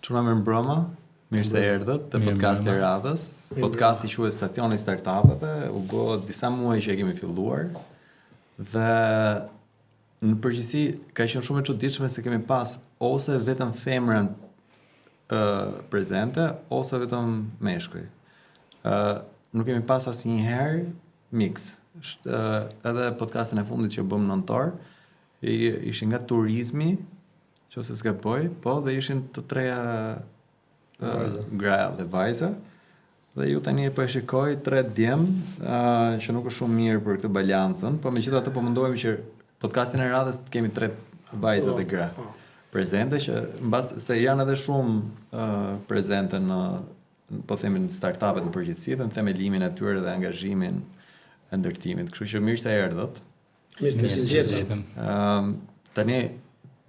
Çuna më mbrëma, mirë se erdhët te podcasti i radhës. Podcasti quhet Stacioni i Startupeve, u bë disa muaj që e kemi filluar. Dhe në përgjithësi ka qenë shumë e çuditshme se kemi pas ose vetëm femrën prezente ose vetëm meshkuj. Nuk kemi pas asnjëherë mix. Edhe podcastin e fundit që bëm nëntor, ishin nga turizmi, nëse s'gaboj, po dhe ishin të treja gra dhe vajza. Dhe ju tani po e shikoj 3 djem, që nuk është shumë mirë për këtë balancën, po megjithatë po mundohemi që podcastin e radhës të kemi 3 vajza dhe gra prezente, që mbas se janë edhe shumë prezente në po themi në startupet në përgjithësi dhe në themelimin e tyre dhe angazhimin e ndërtimit. Kështu që mirë se erdhët. Mirë se gjetëm. Tani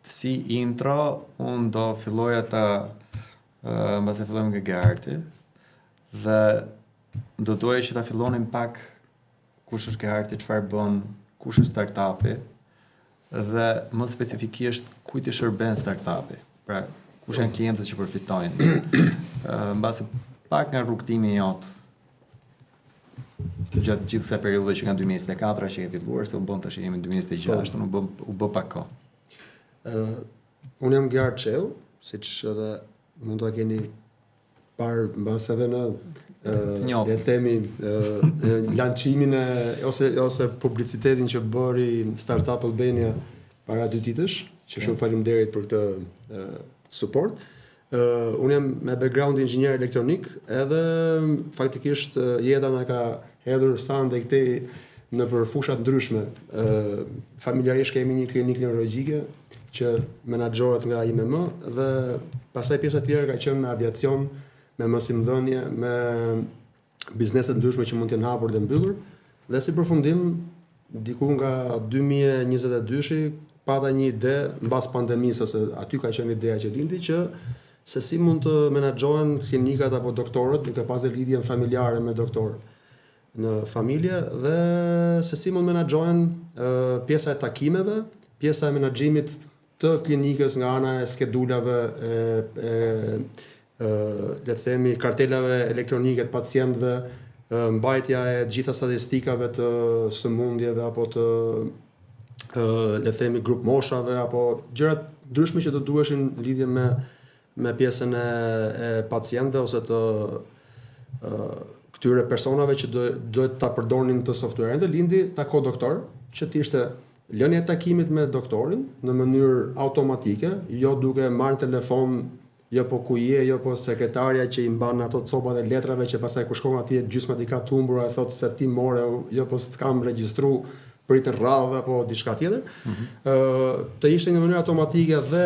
si intro, unë do filloja ta mbas e fillojmë nga Geharti dhe do doja që ta fillonim pak kush është Geharti, çfarë bën, kush është startupi dhe më specifikisht kujt i shërben startupi. Pra, kush janë klientët që përfitojnë. Mbase pak nga rrugtimi jot gjatë gjithë kësaj periudhe që nga 2024 që e filluar, se u bën tash jemi në 2026, u bë pak kohë. Unë jam Gehart Çeu, siç edhe mund ta keni parë mbas edhe në le të themi lançimin ose publicitetin që bëri Startup Albania para 2 ditësh, që shumë faleminderit për këtë support. Unë jam me background inxhinier elektronik, edhe faktikisht jeta na ka hedhur sa ndaj këtej në për fusha të ndryshme. Familjarisht kemi një klinikë neurologjike që menaxhohet nga IMM dhe pastaj pjesa tjetër ka qenë me aviacion, me mësimdhënie, me biznese të ndryshme që mund të jenë hapur dhe mbyllur. Dhe si përfundim, diku nga 2022 pata një ide mbas pandemisë, ose aty ka qenë ideja që lindi, që se si mund të menaxhohen klinikat apo doktorët, duke pasur lidhjen familjare me doktorët në familje, dhe se si mund menaxhohen pjesa e takimeve, pjesa e menaxhimit të klinikës nga ana e skedulave, le të themi kartelave elektronike të pacientëve, mbajtja e gjitha statistikave të sëmundjeve apo të le të themi grup moshave apo gjërat ndryshme që do duheshin në lidhje me pjesën e pacientëve ose të këtyre personave që duhet ta përdornin të software-in, dhe lindi Tako Doktor, që të ishte lënia e takimit me doktorin në mënyrë automatike, jo duke marrë telefon, jo po ku je, jo po sekretarja që i mban ato copat e letrave që pastaj kur shkon atje gjysma i ka të humbura e thotë se ti more, jo po s'të kam regjistru pritën radhë apo diçka tjetër. Të ishte në mënyrë automatike dhe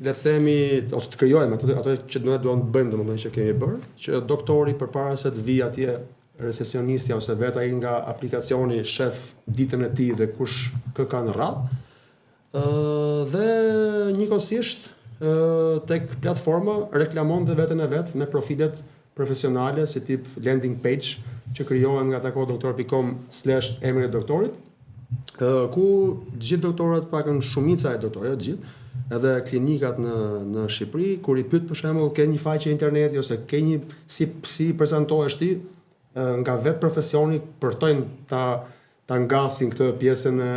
le të themi ose të krijojmë ato që ne duam të bëjmë, domethënë që kemi bërë, që doktori përpara se të vijë atje recepcionistja ose vetë ai nga aplikacioni shef ditën e tij dhe kush kë ka në radhë. Dhe njëkohësisht tek platforma reklamon dhe veten e vet me profilet profesionale si tip landing page që krijohen nga takodoktor.com/emri i doktorit, ku gjithë doktorët, pakën shumica e doktorëve, gjithë, edhe klinikat në Shqipëri, kur i pyet për shembull ke një faqe interneti ose ke një si prezantohesh ti, nga vetë profesioni përtojnë ta ngasin këtë pjesën e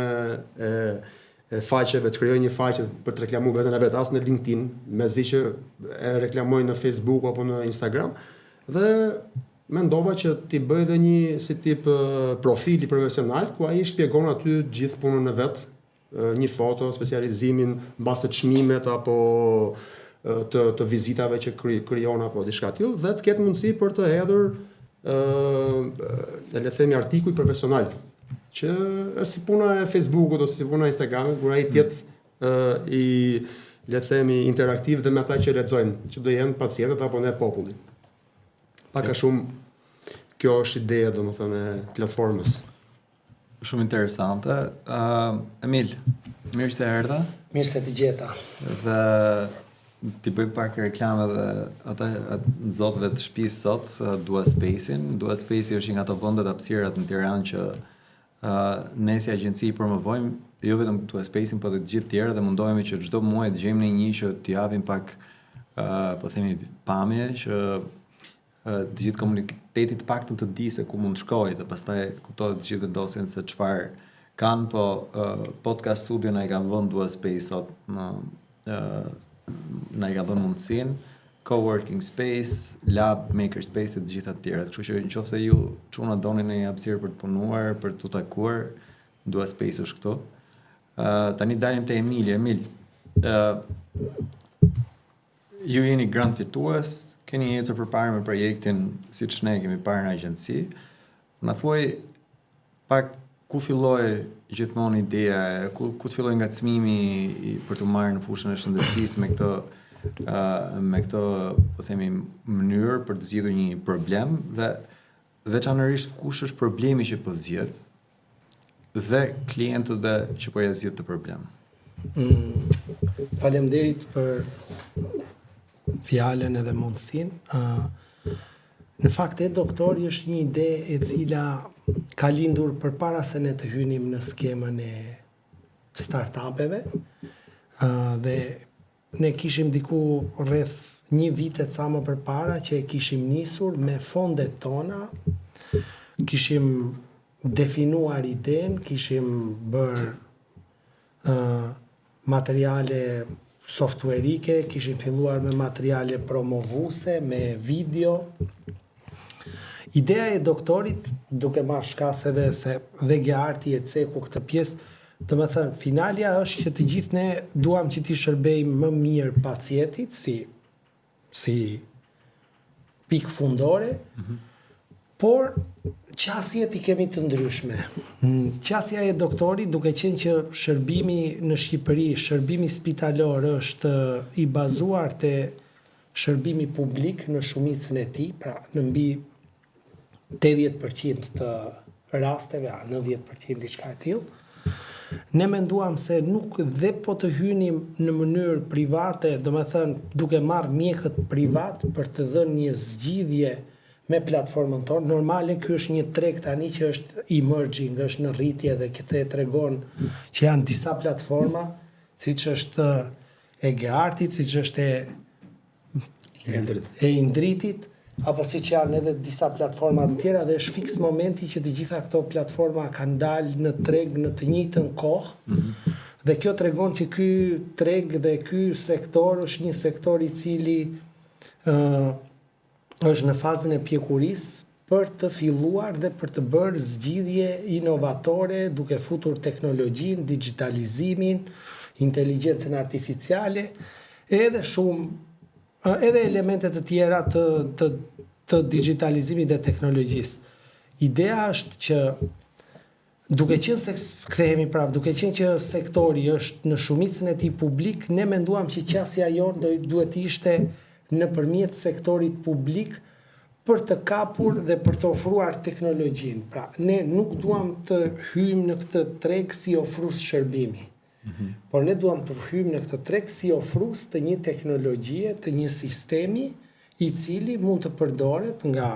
faqeve, të krijojnë një faqe për të reklamuar veten e vet, as në LinkedIn, mezi që e reklamojnë në Facebook apo në Instagram. Dhe mendova që ti bëj dhe një si tip profili profesional ku ai shpjegon aty gjithë punën e vet, një foto, specializimin mbas të çmimet apo të vizitave që krijon apo diçka tillë, dhe të ketë mundësi për të hedhur le të themi artikuj profesional, që është si puna e Facebookut ose si puna e Instagramit, kur ai të jetë i le të themi interaktiv dhe me ata që lexojnë, që do jenë pacientët apo ne populli. Pak a shumë kjo është ideja, domethënë, e platformës. Shumë interesante. Emil, mirë se erdha. Mirë se të gjeta. Dhe ti bëj pak reklame dhe ata zotëve të shtëpisë sot, Dua Space-in. Dua Space është një nga ato vendet hapësirat në Tiranë që ne si agjenci i promovojmë, jo vetëm Dua Space-in, por edhe të gjithë tjerë, dhe mundohemi që çdo muaj të gjejmë një që t'i japim pak po themi pamje që të gjithë komuniteti të paktën të di se ku mund të shkojë, dhe pastaj kuptohet të gjithë vendosjen se çfarë kanë, po podcast studio na i ka vënë Dua Space sot na i ka dhënë mundësinë, coworking space, lab, maker space e të gjitha të tjerat. Kështu që nëse ju çuna doni në një hapësirë për të punuar, për të takuar, Dua Space është këtu. Tani dalim te Emil. Emil, ju jeni grand fitues, keni ecur përpara me projektin siç ne kemi parë në agjenci. Na thuaj pak ku filloi gjithmonë ideja, ku të filloi ngacmimi për të marrë në fushën e shëndetësisë me këtë po themi mënyrë për të zgjidhur një problem, dhe veçanërisht kush është problemi që po zgjedh dhe klientëve që po ja zgjidh të problem. Faleminderit për fjalën edhe mundësinë. Në fakt doktori është një ide e cila ka lindur përpara se ne të hynim në skemën e startupeve, dhe ne kishim diku rreth 1 vit e ca më përpara që e kishim nisur me fondet tona, kishim definuar idenë, kishim bërë materiale softwareike, kishim filluar me materiale promovuese, me video. Ideja e doktorit, duke marrë shkas edhe se dhe Gearti e ceku këtë pjesë, do të thënë, finalja është që të gjithë ne duam që t'i shërbejmë më mirë pacientit si pikë fundore, por qasjet i kemi të ndryshme. Qasja e doktorit, duke qenë që shërbimi në Shqipëri, shërbimi spitalor është i bazuar te shërbimi publik në shumicën e tij, pra në mbi 80% të rasteve, 90% diçka e tillë. Ne menduam se nuk dhe po të hynim në mënyrë private, do me thënë duke marrë mjekët privat për të dhënë një zgjidhje me platformën tonë. Normale ky është një treg tani që është emerging, është në rritje, dhe këtë e tregon që janë disa platforma, siç është e Geartit, siç është e Indritit, apo siç janë edhe disa platforma të tjera, dhe është fiks momenti që të gjitha këto platforma kanë dalë në treg në të njëjtën kohë. Dhe kjo tregon që ky treg dhe ky sektor është një sektor i cili është në fazën e pjekurisë për të filluar dhe për të bërë zgjidhje inovatore, duke futur teknologjinë, digitalizimin, inteligjencën artificiale, edhe elementet të tjera të digitalizimit dhe teknologjisë. Ideja është që duke qenë që sektori është në shumicën e tij publik, ne menduam që qasja jonë duhet ishte nëpërmjet sektorit publik për të kapur dhe për të ofruar teknologjinë. Pra, ne nuk duam të hyjmë në këtë treg si ofrues shërbimi. Por ne duam të hyjmë në këtë treg si ofrues të një teknologjie, të një sistemi i cili mund të përdoret nga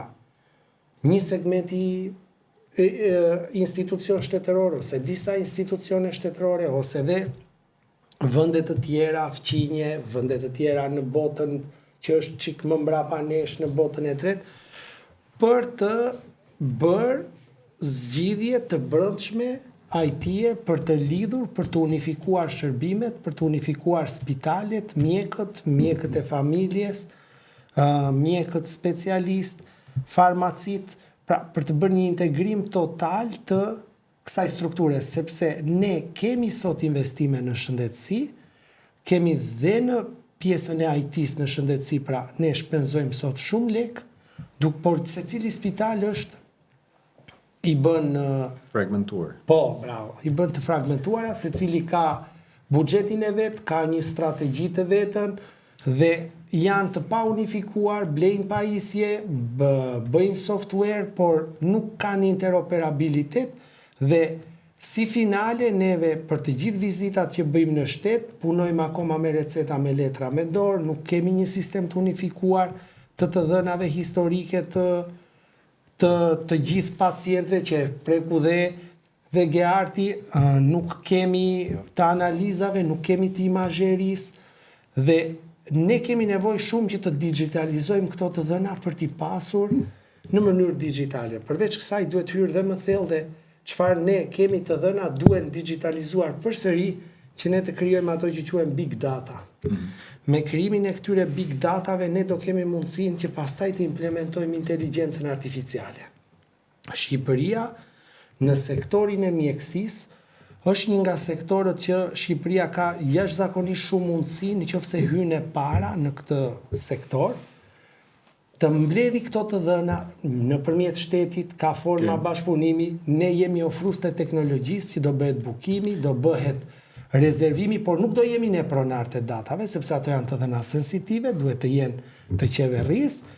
një segmenti institucion shtetëror, ose disa institucione shtetërore, ose dhe vende të tjera, fqinje, vende të tjera në botën që është çik më mbrapa nesh në botën e tretë, për të bërë zgjidhje të brendshme IT-e për të lidhur, për të unifikuar shërbimet, për të unifikuar spitalet, mjekët e familjes, mjekët specialist, farmacit, pra për të bërë një integrim total të kësaj strukture, sepse ne kemi sot investime në shëndetësi, kemi dhe në pjesën e IT-s në shëndetësi, pra ne shpenzojmë sot shumë lek, por secili spital është i bën fragmentuar. Po, bravo, i bën të fragmentuara, secili ka buxhetin e vet, ka një strategji të vetën, dhe janë të pa unifikuar, blejnë pajisje, bëjnë software, por nuk kanë interoperabilitet, dhe si finale neve për të gjithë vizitat që bëjmë në shtet, punojmë akoma me receta me letra me dorë, nuk kemi një sistem të unifikuar të dhënave historike të gjithë pacientëve që preku dhe Gearti, nuk kemi të analizave, nuk kemi të imazherisë, dhe ne kemi nevojë shumë që të digitalizojmë këto të dhëna për t'i pasur në mënyrë digjitale. Përveç kësaj duhet hyrë dhe më thellë dhe çfarë ne kemi të dhëna duhen digitalizuar përsëri që ne të krijojmë ato që quhen big data. Me krijimin e këtyre big datave ne do kemi mundësinë që pastaj të implementojmë inteligjencën artificiale. Shqipëria në sektorin e mjekësisë është një nga sektorët që Shqipëria ka jashtëzakonisht shumë mundësi nëse hyn e para në këtë sektor, të mbledhi këto të dhëna nëpërmjet shtetit, ka forma bashkëpunimi, ne jemi ofrues të teknologjisë që do bëhet bukimi, do bëhet rezervimi, por nuk do jemi ne pronar të datave, sepse ato janë të dhëna sensitive, duhet të jenë të qeverisë.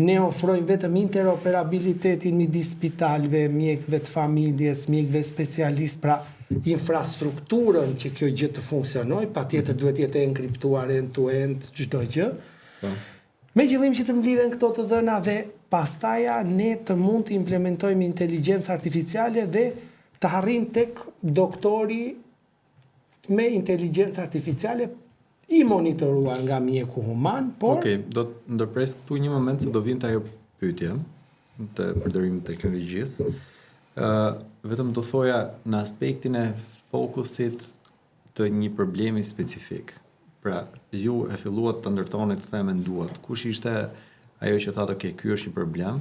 Ne ofrojmë vetëm interoperabilitetin midis spitalëve, mjekëve të familjes, mjekëve specialistë, pra infrastrukturën që kjo gjë të funksionojë, patjetër duhet jetë enkriptuar end-to-end çdo gjë. Me qëllim që të mblidhen këto të dhëna dhe pastaja ne të mund të implementojmë inteligjencë artificiale dhe të arrijmë tek doktori me inteligjencë artificiale i monitoruar nga mjeku human, por... Okej, do të ndërpres këtu një moment se do vim të ajo pyetje të përdorimit të teknologjisë. Vetëm do thoja në aspektin e fokusit të një problemi specifik. Pra, ju e filluat të ndërtonit të menduat. Kush ishte ajo që thatë, okay, ky është një problem,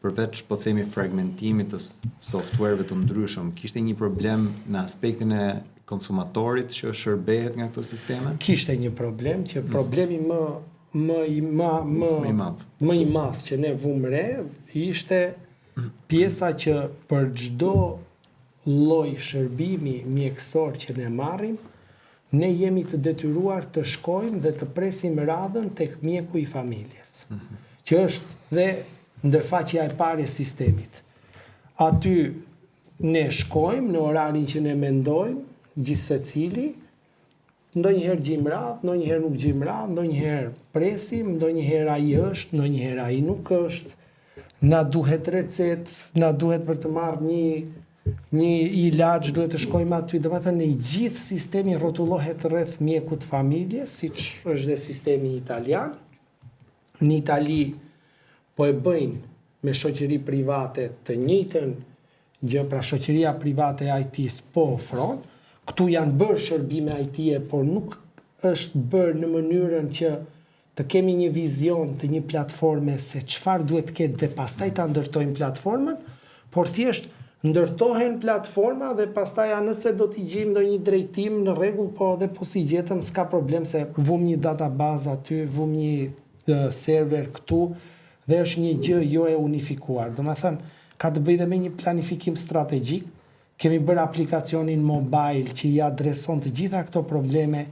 përveç po themi fragmentimit të softwareve të ndryshëm, kishte një problem në aspektin e konsumatorit që shërbehet nga këto sisteme? Kishte një problem që problemi më i madh që ne vum re ishte pjesa që për çdo lloj shërbimi mjekësor që ne marrim, ne jemi të detyruar të shkojmë dhe të presim radhën tek mjeku i familjes, që është dhe ndërfaqja e parë e sistemit. Aty ne shkojmë në orarin që ne mendojmë, gjithsecili, ndonjëherë gjejmë radhë, ndonjëherë nuk gjejmë radhë, ndonjëherë presim, ndonjëherë ai është, ndonjëherë ai nuk është. Na duhet recet, na duhet për të marrë një ilaç, duhet të shkojmë aty. Domethënë i gjithë sistemi rrotullohet rreth mjekut familjes, siç është dhe sistemi italian. Në Itali po e bëjnë me shoqëri private të njëjtën gjë, pra shoqëria private e IT-s po ofron. Këtu janë bërë shërbime IT-e, por nuk është bërë në mënyrën që të kemi një vizion të një platforme se çfarë duhet të ketë dhe pastaj ta ndërtojmë platformën, por thjesht ndërtohen platforma dhe pastaj nëse do t'i gjejmë ndonjë drejtim në rregull, po edhe po si gjetëm s'ka problem se vum një database aty, vum një server këtu dhe është një gjë jo e unifikuar. Domethënë ka të bëjë dhe me një planifikim strategjik. Kemi bërë aplikacionin mobile që i adreson të gjitha këto probleme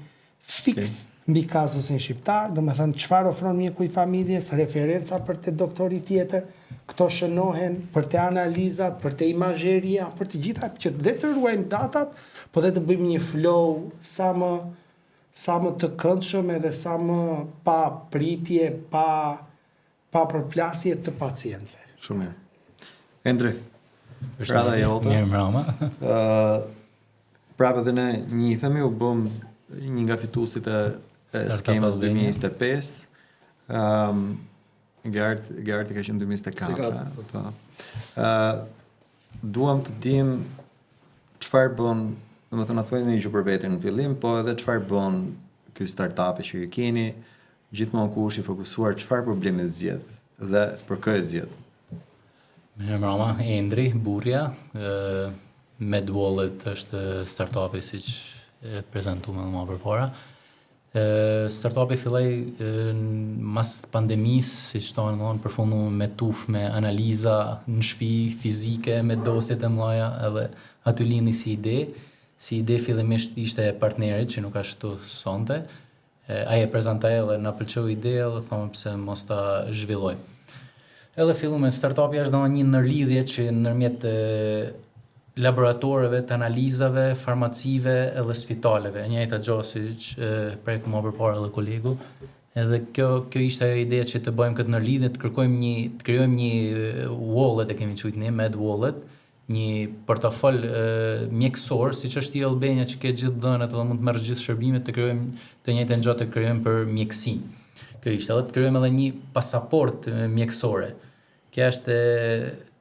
fix mbi kazusin shqiptar, domethënë çfarë ofron mjeku i familjes, referenca për te doktori tjetër, këto shënohen për te analizat, për te imazheria, për të gjitha që dhe të ruajmë datat, po dhe të bëjmë një flow sa më të këndshëm edhe sa më pa pritje, pa përplasje të pacientëve. Shumë mirë. Endri, rada jota. Mirë mbrëma. Prapë dhe ne njihemi, u bëm një nga fituesit e skemës 2025. Gerti ka qenë 2024. Po. Duam të dim çfarë bën, domethënë na thuani një gjë për veten në fillim, po edhe çfarë bën ky startup që ju keni, gjithmonë ku është i fokusuar, çfarë probleme zgjedh dhe për kë e zgjedh. Mirë mbrëma, Endri Burja, MedWallet është startupi siç e prezantuam më përpara. Startupi filloi mas pandemisë, siç thonë domthonë përfundu me tuf me analiza në shtëpi fizike me dosjet e mëdha, edhe aty lindi si ide. Si ide fillimisht ishte e partnerit që nuk ashtu sonte. Ai e prezantoi edhe na pëlqeu ideja dhe thonë pse mos ta zhvilloj. Edhe fillu me startupi është një ndërlidhje që ndërmjet laboratoreve të analizave, farmacive edhe spitaleve. Njëjta gjë siç prek më përpara edhe kolegu. Edhe kjo ishte ajo ide që të bëjmë këtë ndërlidhje, të krijojmë një wallet, e kemi quajtur ne MedWallet, një portofol mjekësor, siç është i Albania që ke gjithë dhënat dhe mund të merresh gjithë shërbimet, të krijojmë të njëjtën gjë të krijojmë për mjekësinë. Kjo ishte edhe të krijojmë edhe një pasaportë mjekësore. Kjo është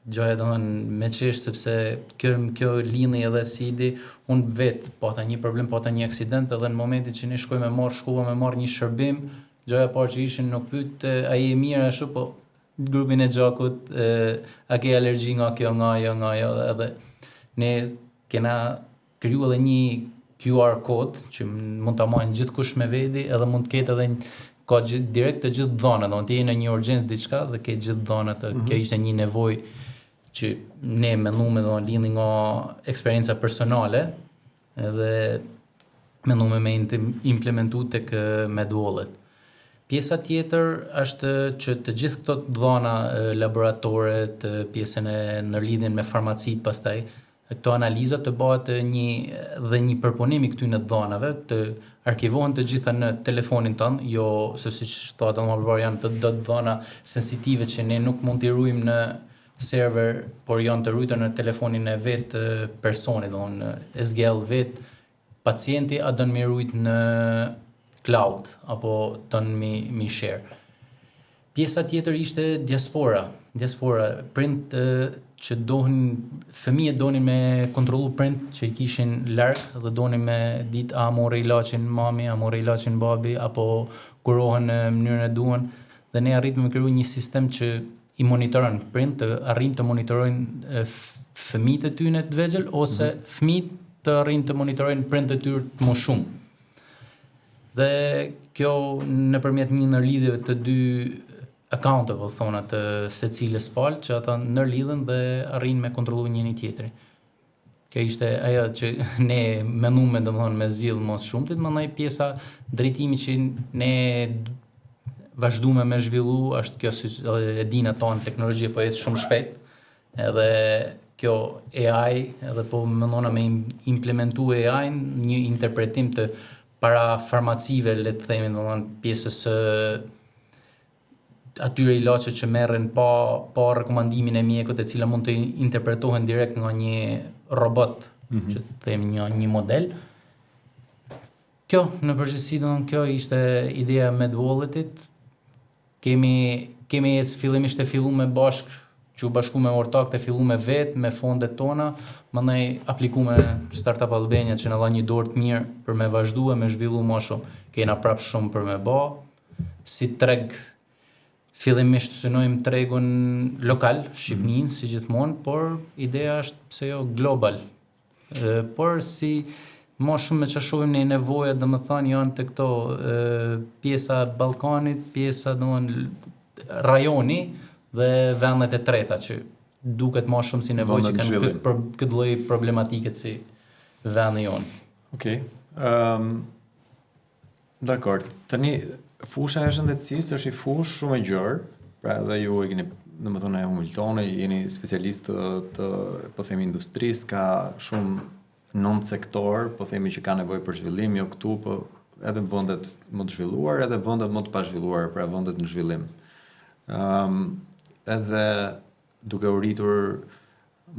gjoja domethënë me çesh sepse kjo lindi edhe si ide, unë vetë pata një problem, pata një aksident edhe në momentin që ne shkuam me marr një shërbim, gjoja e parë që ishin nuk pyet ai e mirë ashtu, po grupin e gjakut a ke alergji nga kjo, nga ajo, edhe ne kena kriju edhe një QR kod që mund ta marrin gjithkush me veti, edhe mund të ketë edhe ka direkt të gjithë dhënat, do të jenë në një urgjencë diçka dhe ke gjithë dhënat. Kjo ishte një nevojë që ne menduam do lindi nga eksperienca personale edhe menduam me implementu tek MedWallet. Pjesa tjetër është që të gjithë këto dhëna laboratore, të pjesën e ndërlidhjen me farmacit, pastaj këto analiza të bëhet një përpunim i këtyre dhënave, të arkivohen të gjitha në telefonin tënd, jo se siç thotë më përpara janë të dhëna sensitive që ne nuk mund t'i ruajmë në server, por janë të ruajtura në telefonin e vet personit, domthonë SGL vet, pacienti a don më ruajt në cloud apo don mi share. Pjesa tjetër ishte diaspora, print që fëmijët donin me kontrollu print që i kishin larg dhe donin me ditë a morë ilaçin mami, a morë ilaçin babi, apo kurohen në mënyrën e duan, dhe ne arritëm të krijojmë një sistem që i monitoron print, të arrijnë të monitorojnë fëmijët e tyre të vegjël ose fëmijët të arrijnë të monitorojnë print e tyre të moshuar. Dhe kjo nëpërmjet një ndërlidhjeve të dy accountable thona të secilës palë, që ata ndërlidhen dhe arrin me kontrollu njëri tjetrin. Kjo ishte ajo që ne menduam domthonë me zgjidh mos shumtit, mandaj pjesa drejtimi që ne vazhduam me zhvillu është kjo, si e dinë ato, teknologji po ecë shumë shpejt, edhe kjo AI, edhe po mendona me implementu AI-n, një interpretim të para farmacive, le të themi, domthonë pjesës atyre ilaçe që merren pa rekomandimin e mjekut, e cila mund të interpretohen direkt nga një robot, që të themi një model. Kjo në përgjithësi kjo ishte ideja e MedWalletit. Kemi fillimisht e fillu me bashk, që u bashku me ortak të fillu me vetë, me fondet tona, mandaj apliku me Startup Albania që në dha një dorë të mirë për me vazhdu e me zhvillu më shumë. Kena prap shumë për me ba, si treg, fillimisht synojmë tregun lokal, Shqipnin, si gjithmonë, por ideja është pse jo global. Por si më shumë me që shohim në nevoja, dhe më thanë janë të këto pjesa Ballkanit, pjesa rajoni dhe vendet e treta që duket më shumë si nevojë që kanë këtë lloj problematike si vendi jonë. Okej. Dakor. Tani fusha e shëndetësisë është i fushë shumë e gjerë, pra edhe ju e keni, domethënë e humiltoni, jeni specialist të po themi industrisë, ka shumë non-sektor, po themi që ka nevojë për zhvillim, jo këtu, po edhe vendet më të zhvilluar, edhe vendet më të pazhvilluar, pra vendet në zhvillim. Edhe duke u rritur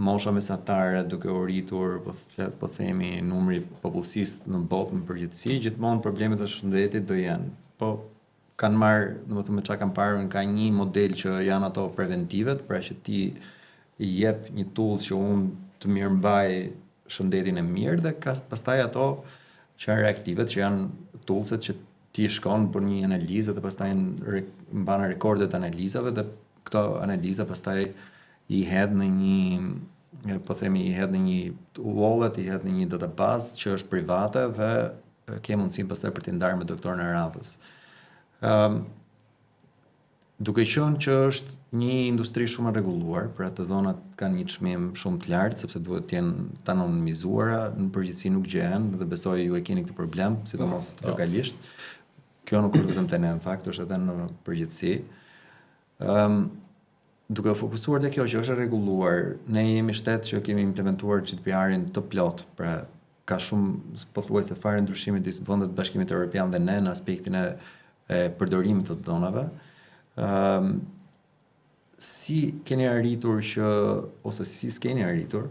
mosha mesatare, duke u rritur po themi numri popullsisë në botë në përgjithësi, gjithmonë problemet e shëndetit do jenë. Po kanë marrë, domethënë me çka kanë parë, ka një model që janë ato preventivet, pra që ti i jep një tool që unë të mirëmbaj shëndetin e mirë, dhe ka pastaj ato që janë reaktivet, që janë toolset që ti shkon për një analizë dhe pastaj mban rekordet analizave, dhe këto analiza pastaj i hedh në një, po themi, i hedh në një wallet, i hedh në një database që është private dhe ke mundësinë pastaj për t'i ndarë me doktorin e radhës. Duke qenë që është një industri shumë e rregulluar, pra të dhonat kanë një çmim shumë të lartë, sepse duhet të jenë të anonimizuara, në përgjithësi nuk gjehen, dhe besoj ju e keni këtë problem, sidomos lokalisht. Kjo nuk është vetëm te ne, në fakt është edhe në përgjithësi. Duke fokusuar te kjo që është e rregulluar, ne jemi shtet që kemi implementuar GDPR-in të plot, pra ka shumë pothuajse fare ndryshime disë vendet të Bashkimit Evropian dhe ne në aspektin e përdorimit të dhonave. si keni arritur ose si s'keni arritur,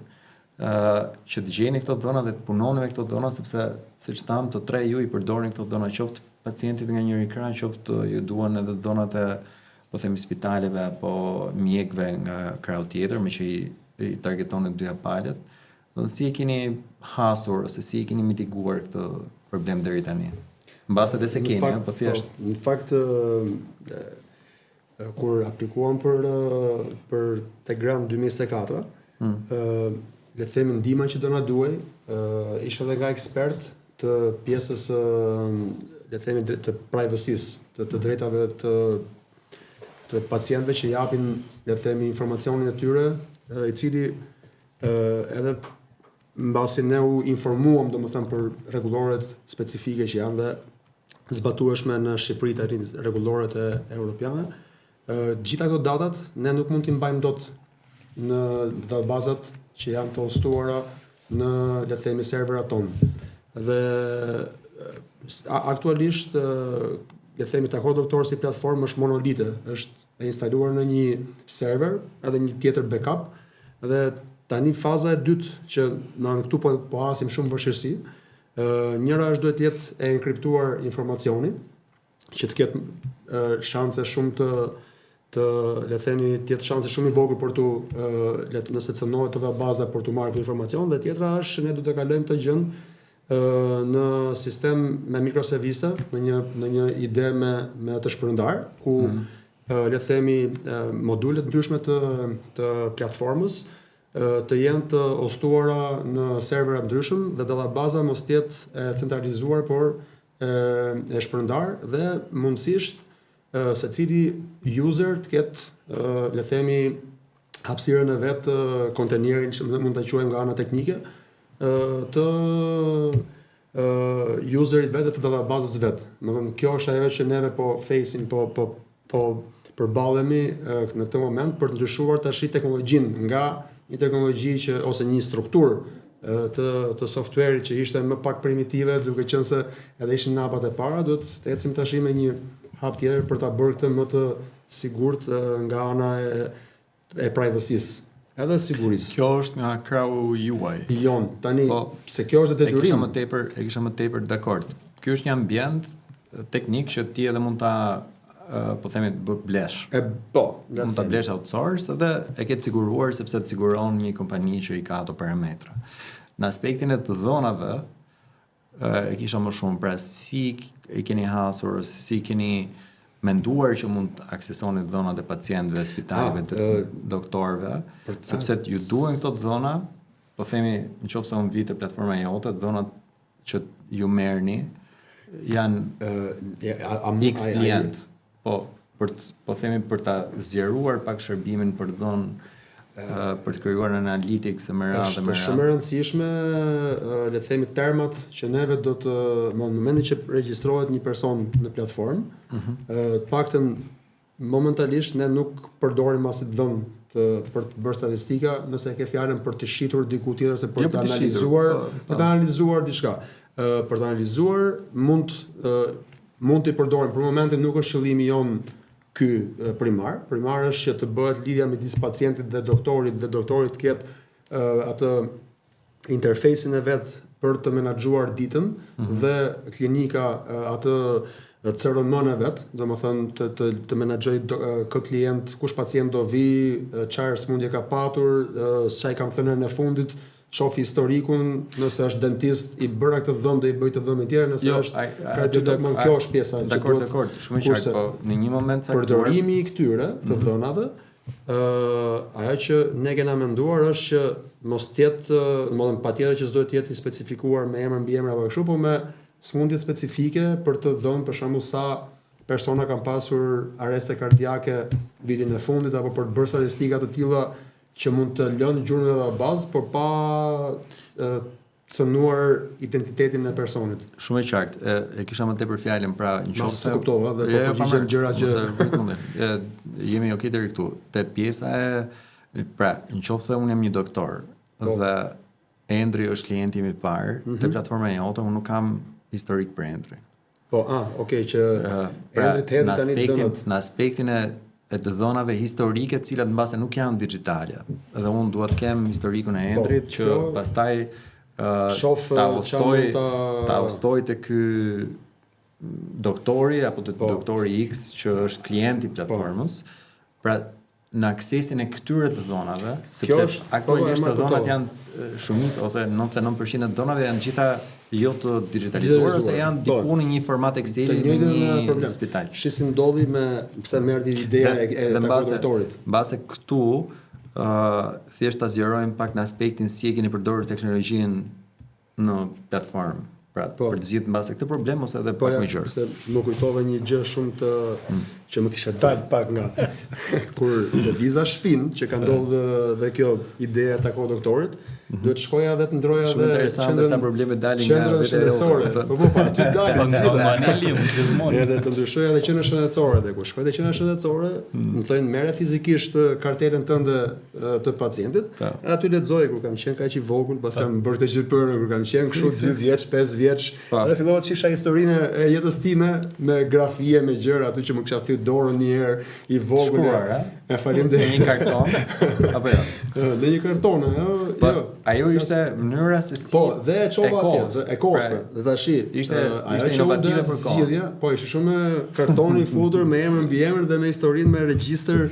që të gjeni këto dhëna dhe të punoni me këto dhëna, sepse siç tham, të tre ju i përdorin këto dhëna, qoftë pacientit nga njëri krah, qoftë ju duan edhe dhënat e po themi spitaleve apo mjekëve nga krahu tjetër, me që i targetoni të dyja palët. Do si e keni hasur ose si e keni mitiguar këtë problem deri tani? Mbase dhe se keni, po thjesht. Në fakt kur aplikuam për te Grant 2024, le të themi ndihma që do na duhej, ishte edhe nga ekspert të pjesës le të themi të privacy-së, të drejtave të pacientëve që japin le të themi informacionin e tyre, i cili edhe mbasi ne u informuam domethënë për rregulloret specifike që janë dhe zbatueshme në Shqipëri të rregulloret e europiane. Gjitha këto datat ne nuk mund t'i mbajmë dot në databazat që janë të hostuara në le të themi serverat tonë. Dhe aktualisht le të themi Tako Doktor si platformë është monolite, është e instaluar në një server edhe një tjetër backup dhe tani faza e dytë që në këtu po hasim shumë vështirësi. Njëra është duhet të jetë e enkriptuar informacioni, që të ketë shanse shumë të le të themi të jetë shanse shumë i vogël për nëse cënohet databaza për të marrë informacion, dhe tjetra është ne duhet të kalojmë të gjën në sistem me mikroservise, në një ide me të shpërndar, ku le të themi modulet ndryshme të platformës të jenë të hostuara në servera ndryshëm dhe databaza mos të jetë e centralizuar, por e shpërndar dhe mundësisht secili user të ketë le të themi hapësirën e vet, kontenerin që mund ta quajmë nga ana teknike, të userit vetë, të databazës vetë. Domethënë kjo është ajo që neve po përballemi në këtë moment për të ndryshuar tash teknologjinë nga një teknologji ose një strukturë të software-it që ishte më pak primitive, duke qenë se edhe ishin napat e para, duhet të ecim tash me një hap tjetër për ta bërë këtë më të sigurt nga ana e privacy-së, edhe sigurisë. Kjo është nga krahu juaj. Jon, tani se kjo është detyrim. E kisha më tepër dakord. Ky është një ambient teknik që ti edhe mund ta po themi të blesh. Mund ta blesh outsource edhe e ke të siguruar sepse të siguron një kompani që i ka ato parametra. Në aspektin e të dhonave e kisha më shumë, pra si e keni hasur, si keni menduar që mund të aksesoni dhonat e pacientëve, spitaleve, të doktorëve, sepse ju duhen këto dhona, po themi nëse unë vi te platforma jote, dhonat që ju merrni janë X klient. Po themi për ta zgjeruar pak shërbimin për dhonë, për të krijuar analytics e më radhë. Është shumë e rëndësishme le të themi termat që neve do të në momentin që regjistrohet një person në platformë, të paktën momentalisht ne nuk përdorim as dhënë për të bërë statistika, nëse e ke fjalën për të shitur diku tjetër ose për të analizuar diçka. Për të analizuar mund t'i përdorim. Për momentin nuk është qëllimi jon ky primar. Primar është që të bëhet lidhja midis pacientit dhe doktorit të ketë atë interfejsin e vet për të menaxhuar ditën dhe klinika atë CRM-n e vet, domethënë të menaxhoj kë klient, kush pacient do vi, çfarë smundje ka patur, çfarë kam thënë në fundit, shoh historikun, nëse është dentist i bëra këtë dhëmë do i bëj të dhëmën tjetër, nëse është kjo është pjesa që duhet. Dakor, shumë i qartë, po në një moment caktuar përdorimi i këtyre të dhënave, ajo që ne kena menduar është që mos të jetë, domethënë patjetër që s'do të jetë i specifikuar me emër mbi emër apo kështu, po me smundje specifike për të dhënë për shembull sa persona kanë pasur arreste kardiake vitin e fundit apo për të bërë statistika të tilla që mund të lënë gjurmën e databazë, por pa cënuar identitetin e personit. Shumë e qartë. E kisha më tepër fjalën, pra nëse e kuptova dhe po përgjigjem gjëra që jemi okay deri këtu. Te pjesa pra nëse unë jam një doktor dhe Endri është klienti im i parë, te platforma jote unë nuk kam historik për Endrin. Okay, që Endri të hedhë tani dhënat. Në aspektin e e të dhonave historike të cilat mbase nuk janë digjitale. Dhe unë dua të kem historikun e Endrit që pastaj ta ustoj të ky doktori apo të doktori X që është klienti i platformës. Pra në aksesin e këtyre të zonave, sepse aktualisht të zonat janë shumicë ose 99% të zonave janë gjitha jo të digitalizuar ose janë diku në një format Excel në një spital. Si ndodhi me pse merrti ideja e doktorit. Mbase këtu thjesht ta zgjerojmë pak në aspektin si e keni përdorur teknologjinë në platformë. Pra, për të zgjidhur mbase këtë problem ose edhe pak më gjërë. Se më kujtove një gjë shumë të që më kisha dalë pak nga kur lëviza shtëpinë që ka ndodhur dhe kjo ideja e tako doktorit, duhet shkoja dhe të ndroja shumë interesante sa probleme dalin nga vetë shëndetësore. Po aty dalin gjithmonë. Edhe të ndryshoja edhe qendrën shëndetësore dhe kur shkoj te qendra shëndetësore, më thonë merre fizikisht kartelën tënde të pacientit. Aty lexoj kur kam qenë kaq i vogël, pastaj më bërte gjepërën kur kam qenë kështu 2 vjeç, 5 vjeç. Edhe fillova të shifsha historinë e jetës time me grafie, me gjëra aty që më kisha thyer dorën një herë i vogël. E faleminderit. Në një karton apo jo? Në një karton, jo. Ajo ishte mënyra se si dhe e çova atje, e kospër. Dhe tash ishte inovative për kohën. Po ishte shumë kartoni i futur me emër mbi emër dhe me historinë, me regjistër,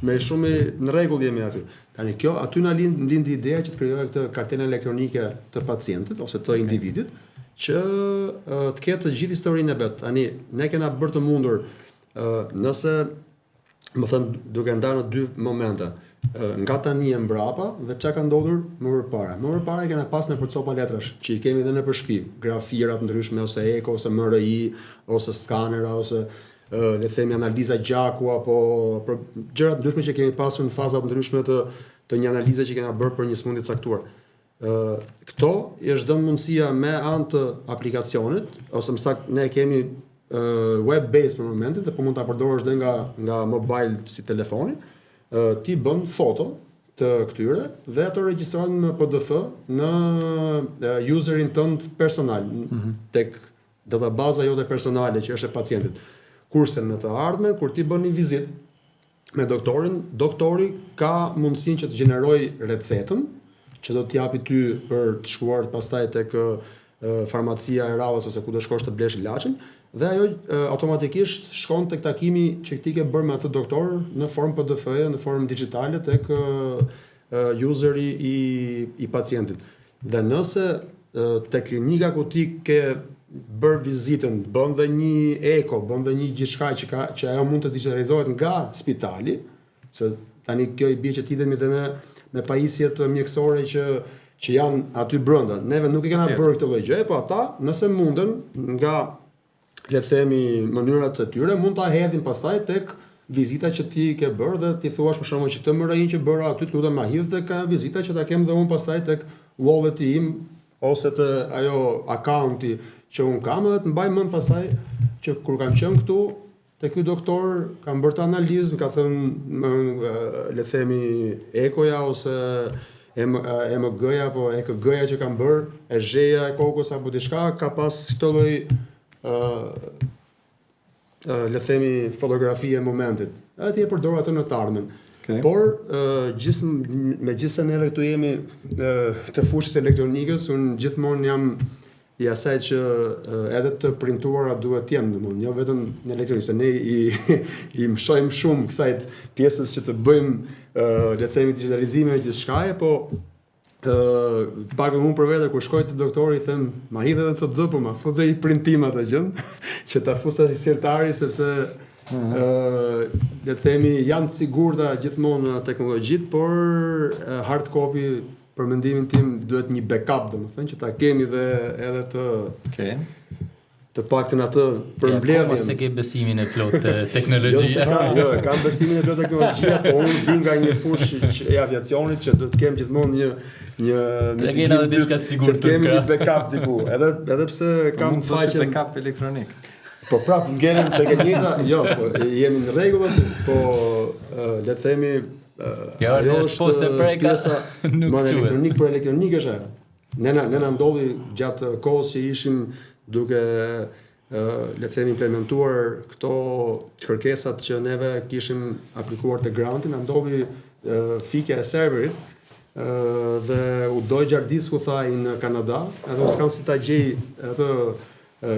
me shumë në rregull jemi aty. Tani kjo aty na lindi ideja që të krijoja këtë kartelën elektronike të pacientit ose të individit që të ketë të gjithë historinë e vet. Tani ne kena bërë të mundur nëse më thënë duke ndarë në 2 momente. Nga tani e mbrapa dhe çka ka ndodhur më përpara. Më përpara e kena pas në copa letrash, që i kemi edhe në shtëpi, grafira të ndryshme ose eko ose MRI ose skanera ose le themi analiza gjaku apo për gjëra të ndryshme që kemi pasur në faza të ndryshme të një analize që kena bërë për një sëmundje të caktuar. Këto është dhënë mundësia me anë të aplikacionit ose më saktë ne kemi web based për momentin, po mund ta përdorësh edhe nga mobile si telefoni. Ti bën foto të këtyre dhe ato regjistrohen në PDF në userin tënd personal, tek databaza jote personale që është e pacientit. Kurse në të ardhmen, kur ti bën një vizitë me doktorin, doktori ka mundësinë që të gjenerojë recetën që do t'japi ty për të shkuar pastaj tek farmacia e radhës ose ku do shkosh të blesh ilaçin. Dhe ajo automatikisht shkon tek takimi që ti ke bërë me atë doktor në formë PDF-e, në formë digjitale tek useri i pacientit. Dhe nëse tek klinika ku ti ke bërë vizitën, bën dhe një eko, bën dhe një gjithçka që ajo mund të digitalizohet nga spitali, se tani kjo i bie që ti dhemi dhe me pajisjet mjekësore që janë aty brenda. Neve nuk i kena bërë këtë lloj gjëje, po ata nëse munden nga le themi mënyrat e tyre mund ta hedhin pastaj tek vizita që ti ke bërë dhe ti thuash për shkakun që këtë MRI që bëra aty të lutem ma hidh tek vizita që ta kem dhe unë pastaj tek walleti im ose te ajo akaunti që un kam dhe të mbaj mend pastaj që kur kam qenë këtu te ky doktor kam bërë analizë, ka thënë le themi ekoja ose EMG-ja apo EKG-ja që kam bërë, e zheja e kokës apo diçka, ka pas këtë lloj le themi fotografie e momentit. Ati e përdor atë në të ardhmen. Okay. Por megjithëse neve këtu jemi të fushës elektronikës, unë gjithmonë jam i asaj që edhe të printuara duhet të jenë, domthonë, jo vetëm në elektronikë, se ne i mshojmë shumë kësaj pjesës që të bëjmë le themi digitalizime gjithçkaje, po pak unë për vete kur shkoj te doktori i them ma hidh edhe CD po ma fut dhe i printim atë gjën që ta fusta si sirtari sepse le themi janë të sigurta gjithmonë teknologjitë, por hard copy për mendimin tim duhet një backup, domethënë që ta kemi dhe edhe të të paktën atë për mbledhjen. Ose ke besimin e plot te teknologjia. Jo, kam besimin e plot te teknologjia, po unë vi nga një fushë e aviacionit që do të kem gjithmonë një kena edhe diçka të sigurt. Të kemi një backup diku. Edhe pse kam faqen backup elektronik. Po prap ngelem tek e njëjta, jo, po jemi në rregull aty, po le të themi ajo është po se preka nuk elektronik për elektronik është ajo. Ne na ndodhi gjatë kohës që ishim duke le të themi implementuar këto kërkesat që neve kishim aplikuar te granti, na ndodhi fikja e serverit dhe u doj gjardisku thaj në Kanada, edhe u s'kam si ta gjej atë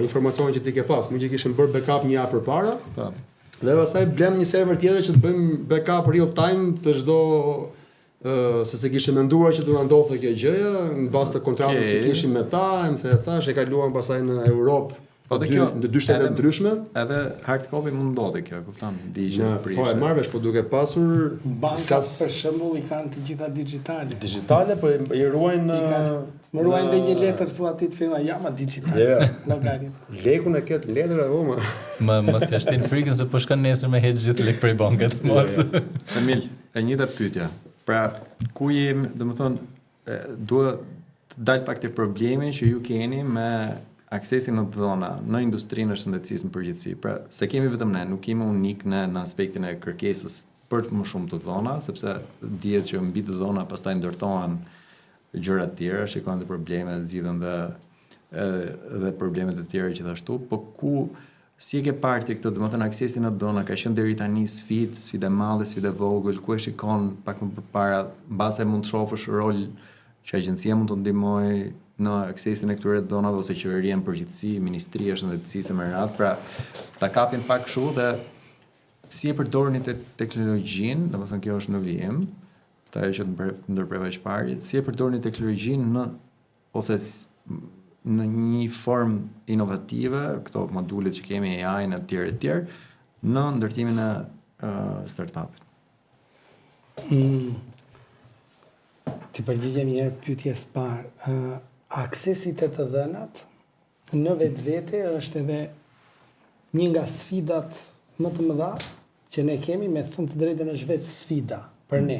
informacionin që ti ke pas, më që kishim bërë backup një javë përpara. Po. Dhe pastaj blem një server tjetër që të bëjmë backup real time të çdo se kishim menduar që do na ndodhte kjo gjëja në bazë të kontratës që kishim me ta, më thash e kaluam pastaj në Europë. Po dhe kjo në dy shtete ndryshme. Edhe hard copy mund ndodhi kjo, kupton? Digjë. Po e marr vesh, po duke pasur bankat për shembull i kanë të gjitha digjitale. Digjitale, po i ruajnë më ruajnë dhe një letër thua ti të filma jama digjitale. Llogarit. Lekun e ket letër apo më. Mos ja shtin frikën se po shkon nesër me hedh gjithë lek prej banket. Mos. Emil, e njëjta pyetja. Pra, ku jemi, domethënë, duhet të dalë pak te problemi që ju keni me aksesin në dhona në industrinë e shëndetësisë në përgjithësi. Pra, se kemi vetëm ne, nuk jemi unik në aspektin e kërkesës për më shumë të dhona, sepse dihet që mbi të dhona pastaj ndërtohen gjëra të tjera, shikojnë të probleme, zgjidhen dhe probleme të tjera gjithashtu, po si e ke parë ti këtë, domethënë aksesi në dhona ka qenë deri tani sfidë e madhe, sfidë e vogël, ku e shikon pak më përpara, mbase mund të shohësh rol që agjencia mund të ndihmojë në aksesin e këtyre dhonave ose qeveria në përgjithësi, Ministria e Shëndetësisë më radh, pra ta kapin pak kështu dhe si e përdorni teknologjinë, domethënë kjo është në vijim, ajo që ndërpreva që pari, si e përdorni teknologjinë ose në një formë inovative, këto modulet që kemi AI-në e tjerë, në ndërtimin e startupit. Ti përgjigjem një herë pyetjes parë. Aksesi te të dhënat në vetvete është edhe një nga sfidat më të mëdha që ne kemi, me thënë të drejtën është vetë sfida për ne,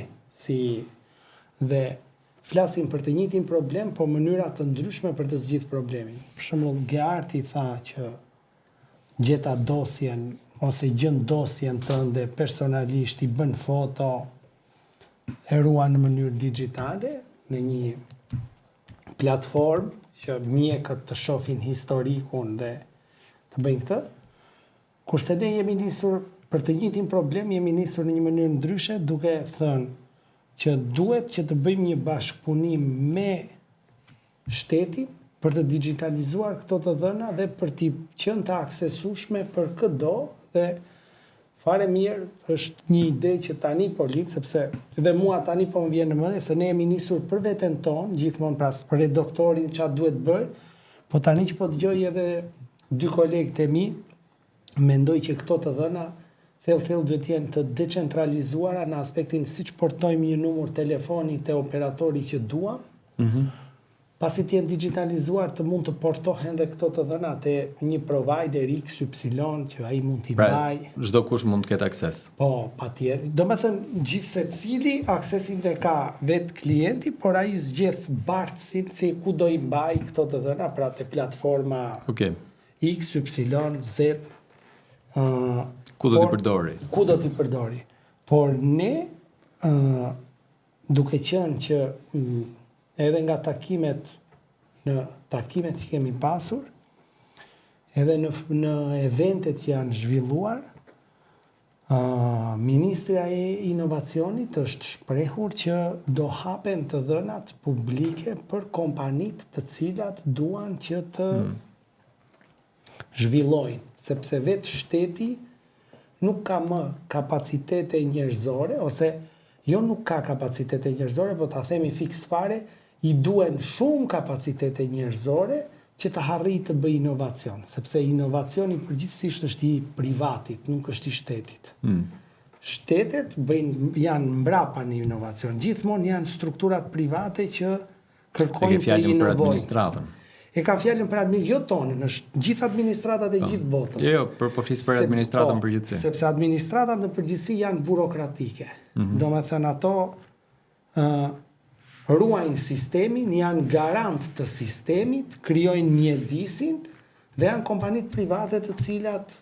dhe flasim për të njëjtin problem, po mënyra të ndryshme për të zgjidhur problemin. Për shembull, Gearti tha që gjeta dosjen ose gjën dosjen tënde personalisht, i bën foto, e ruan në mënyrë digjitale në një platformë që mjekët të shohin historikun dhe të bëjnë këtë. Kurse ne jemi nisur për të njëjtin problem, jemi nisur në një mënyrë ndryshe, duke thënë që duhet që të bëjmë një bashkëpunim me shtetin për të digitalizuar këto të dhëna dhe për t'i qenë të aksesueshme për çdo, dhe fare mirë është një ide që tani po lind, sepse edhe mua tani po më vjen në mendje se ne jemi nisur për veten tonë, gjithmonë pas për doktorin çfarë duhet bëj, po tani që po dëgjoj edhe dy kolegët e mi, mendoj që këto të dhëna thellë duhet të jenë të decentralizuara në aspektin siç portojmë një numër telefoni te operatori që duam. Pasi të jenë digitalizuar të mund të portohen dhe këto të dhëna te një provider XY që ai mund t'i mbaj. Pra, çdo kush mund të ketë akses. Po, patjetër. Domethënë gjithë secili aksesin e ka vet klienti, por ai zgjedh bartësin si ku do i mbaj këto të dhëna, pra te platforma X, Y, Z. Ku do t'i përdori? Ku do t'i përdori. Por ne, duke qenë që edhe nga takimet që kemi pasur, edhe në eventet që janë zhvilluar, Ministria e Inovacionit është shprehur që do hapen të dhënat publike për kompanitë të cilat duan që të zhvillojnë, sepse vetë shteti nuk ka më kapacitete njerëzore, ose jo nuk ka kapacitete njerëzore, po ta themi fiks fare, i duen shumë kapacitete njerëzore që të harrijë të bëjë inovacion, sepse inovacioni përgjithsisht është i privatit, nuk është i shtetit. Shtetet janë mbrapa në inovacion, gjithmonë janë strukturat private që kërkojnë të inovojnë. E kam fjalën për administratën, jo tonën, është gjithë administratat e gjithë botës. Jo, po flis për administratën në përgjithësi. Sepse administratat në përgjithësi janë burokratike. Domethënë ato ruajnë sistemin, janë garant të sistemit, krijojnë mjedisin dhe janë kompanitë private të cilat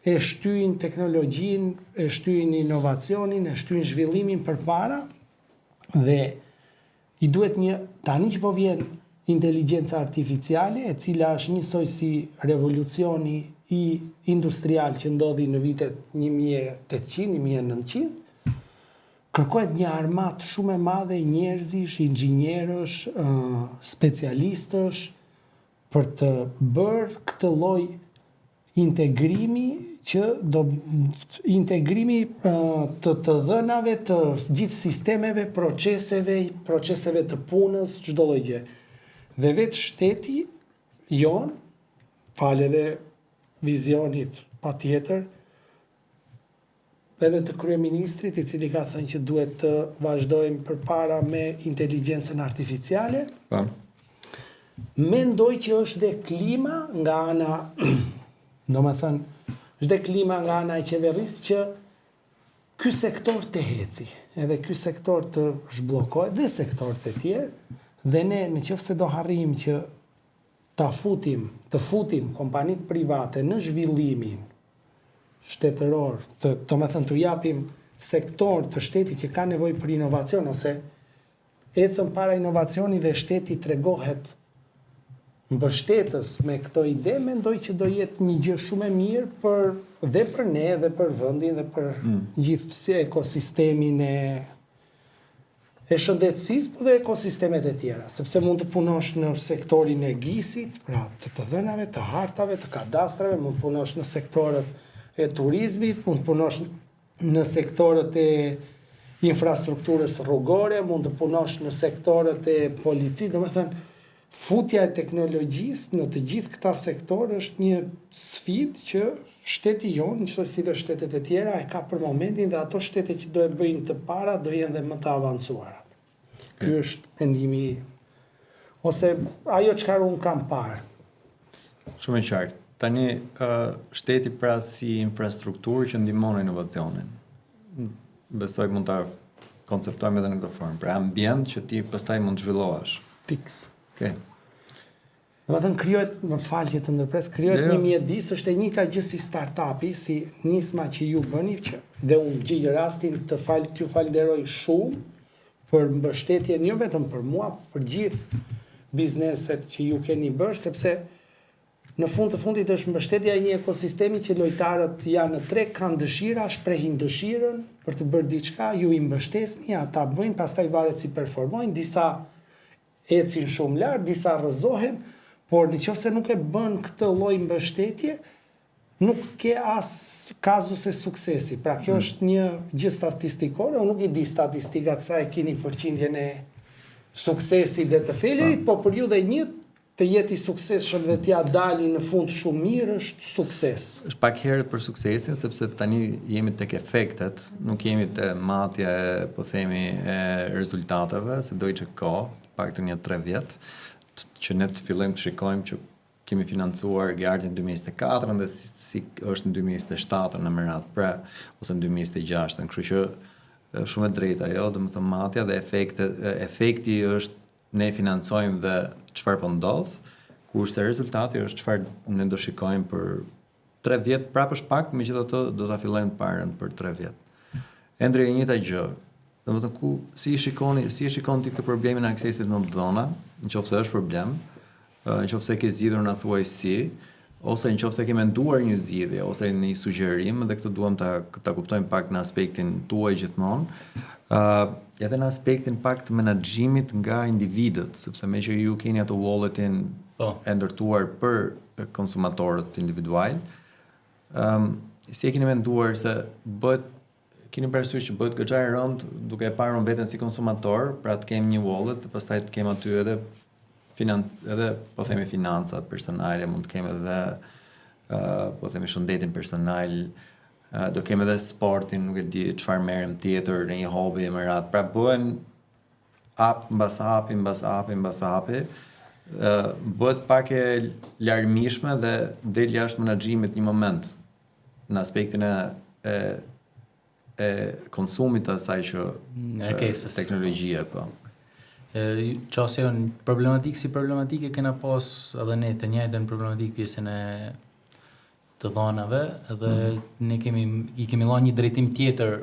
e shtyjnë teknologjinë, e shtyjnë inovacionin, e shtyjnë zhvillimin përpara, dhe i duhet tani që po vjen inteligjenca artificiale, e cila është njësoj si revolucioni industrial që ndodhi në vitet 1800-1900, kërkohet një armat shumë e madhe njerëzish, inxhinierësh, specialistësh për të bërë këtë lloj integrimi të dhënave të gjithë sistemeve, proceseve të punës, çdo lloj gjë. Dhe vetë shteti jon, fal edhe vizionit patjetër, edhe të kryeministrit, i cili ka thënë që duhet të vazhdojmë përpara me inteligjencën artificiale. Mendoj që është dhe klima nga ana, është dhe klima nga ana e qeverisë që ky sektor të heci, edhe ky sektor të zhbllokohet, dhe sektorët e tjerë, dhe ne nëse do harrim që të futim kompanitë private në zhvillimin shtetëror, të japim sektor të shtetit që ka nevojë për inovacion, ose ecën para inovacioni dhe shteti tregohet mbështetës me këto ide, mendoj që do jetë një gjë shumë e mirë dhe për ne, dhe për vendin, dhe për gjithë ekosistemin e shëndetësisë, po dhe ekosistemet e tjera, sepse mund të punosh në sektorin e gisit, pra të dhënave, të hartave, të kadastrave, mund të punosh në sektorët e turizmit, mund të punosh në sektorët e infrastrukturës rrugore, mund të punosh në sektorët e policisë, domethënë futja e teknologjisë në të gjithë këta sektorë është një sfidë që shteti jonë, njësoj si dhe shtetet e tjera, e ka për momentin, dhe ato shtetet që do e bëjnë të para, do jenë dhe më të avancuarat. Ky është mendimi, ose ajo çfarë unë kam parë. Shumë e qartë. Tani, shteti pra si infrastrukturë që ndihmon inovacionin. Besoj mund ta konceptojmë edhe në këtë formë. Pra ambient që ti pastaj mund të zhvillohesh. Fiks. Okay. Domethënë krijohet, më fal që të ndërpres, krijohet një mjedis, është e njëjta gjë si startupi, si nisma që ju bëni, që dhe unë gjej rastin të t'ju falenderoj shumë për mbështetjen, jo vetëm për mua, për gjithë bizneset që ju keni bërë, sepse në fund të fundit është mbështetja e një ekosistemi që lojtarët janë në treg, kanë dëshira, shprehin dëshirën për të bërë diçka, ju i mbështesni, ata bëjnë, pastaj varet si performojnë, disa ecin shumë lart, disa rrëzohen, por nëse nuk e bën këtë lloj mbështetje, nuk ke as kazuse suksesi. Pra kjo është një gjë statistikore, unë nuk i di statistikat sa e keni përqindjen e suksesit dhe të felerit, po për ju dhe një të jeti suksesshëm dhe t'ja dali në fund shumë mirë është sukses. Është pak herët për suksesin, sepse tani jemi tek efektet, nuk jemi te matja e, po themi, e rezultateve, se do i që ka, pak të një 3 vjetë, që ne të fillojmë të shikojmë që kemi financuar Gardin 2024 dhe si është në 2027 në merat, pra, ose në 2026, kështu që shumë e drejta, jo, domethënë matja dhe efekti është ne financojmë dhe çfarë po ndodh, kurse rezultati është çfarë ne do shikojmë për 3 vjet, prapë është pak, megjithatë do ta fillojmë të parën për 3 vjet. Endre e njëjta gjë. Domethënë si e shikon ti këtë problemin e aksesit në dhona, nëse është problem, nëse ke zgjidhur na thuaj si, ose nëse ke menduar një zgjidhje ose një sugjerim, dhe këtë duam ta kuptojmë pak në aspektin tuaj gjithmonë. Edhe në aspektin pak të menaxhimit nga individët, sepse me që ju keni ato walletin e ndërtuar për konsumatorët individual, si e keni menduar se keni parasysh që bëhet goxha e rëndë duke e parë veten si konsumator, pra të kemi një wallet, pastaj të kemi aty edhe po themi financat personale, mund të kemi edhe po themi shëndetin personal, do kemi edhe sportin, nuk e di çfarë merrem tjetër, në një hobi më radh. Pra bëhen hap mbas hapi, bëhet pak e larmishme dhe del jashtë menaxhimit një moment në aspektin e konsumit të asaj që teknologjia po. Qase janë problematikë kena pas edhe ne të njëjtën problematikë pjesën e të dhënave, edhe ne i kemi dhënë një drejtim tjetër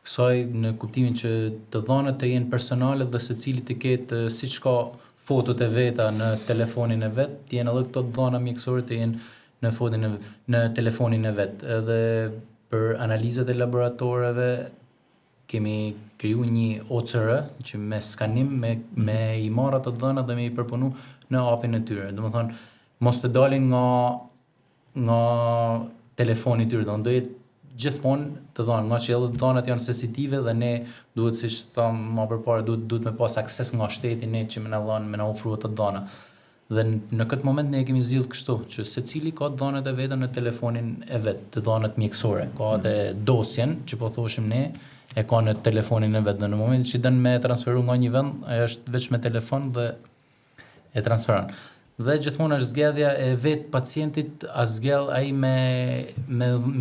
kësaj në kuptimin që të dhënat të jenë personale dhe secili të ketë siç ka fotot e veta në telefonin e vet, të jenë edhe këto dhëna mjekësore të jenë në telefonin e vet. Edhe për analizat e laboratoreve kemi kriju një OCR që me skanim me i marr ato dhëna dhe me i përpunu në apin e tyre. Domethënë mos të dalin nga telefoni i tyre, do jetë gjithmonë të dhënë, nga që edhe dhënat janë sensitive dhe ne duhet, siç tham më përpara, duhet me pas akses nga shteti ne që më na dhënë, më na ofruar ato dhëna. Dhe në këtë moment ne kemi zgjidhur kështu, që secili ka dhënat e veta në telefonin e vet, të dhënat mjekësore, ka edhe dosjen që po thoshim ne, e ka në telefonin e vet. Dhe në momentin që dën me transferu nga një vend, ajo është vetëm me telefon dhe e transferon. Dhe gjithmonë është zgjedhja e vet pacientit, a zgjedh ai me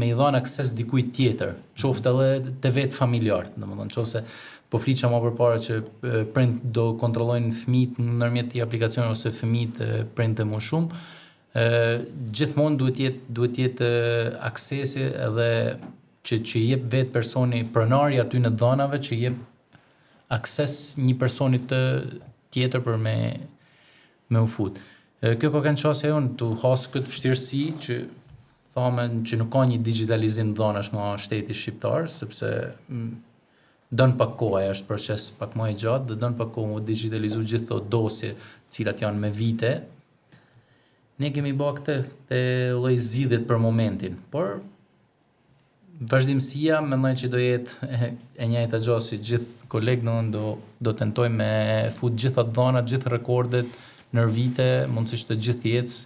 i dhënë akses dikujt tjetër, qoftë edhe te vet familjar, domethënë nëse po fliça më përpara që prind do kontrollojnë fëmijët nëpërmjet i aplikacione ose fëmijët prindë më shumë, gjithmonë duhet jetë aksesi edhe që jep vet personi pronari aty në dhënave, që jep akses një personi tjetër për me u fut. Kjo ka qenë çësia jonë të has këtë vështirësi që thamë që nuk ka një digitalizim dhënash nga shteti shqiptar, sepse don pak kohë, është proces pak më i gjatë, dhe don pak kohë u digitalizu gjithë ato dosje, të cilat janë me vite. Ne kemi bërë këtë lloj zgjidhje për momentin, por vazhdimësia mendoj që do jetë e njëjta gjë si gjithë kolegët, do tentoj me fut gjitha dhënat, gjithë rekordet në vite, mundësisht të gjithë jetës,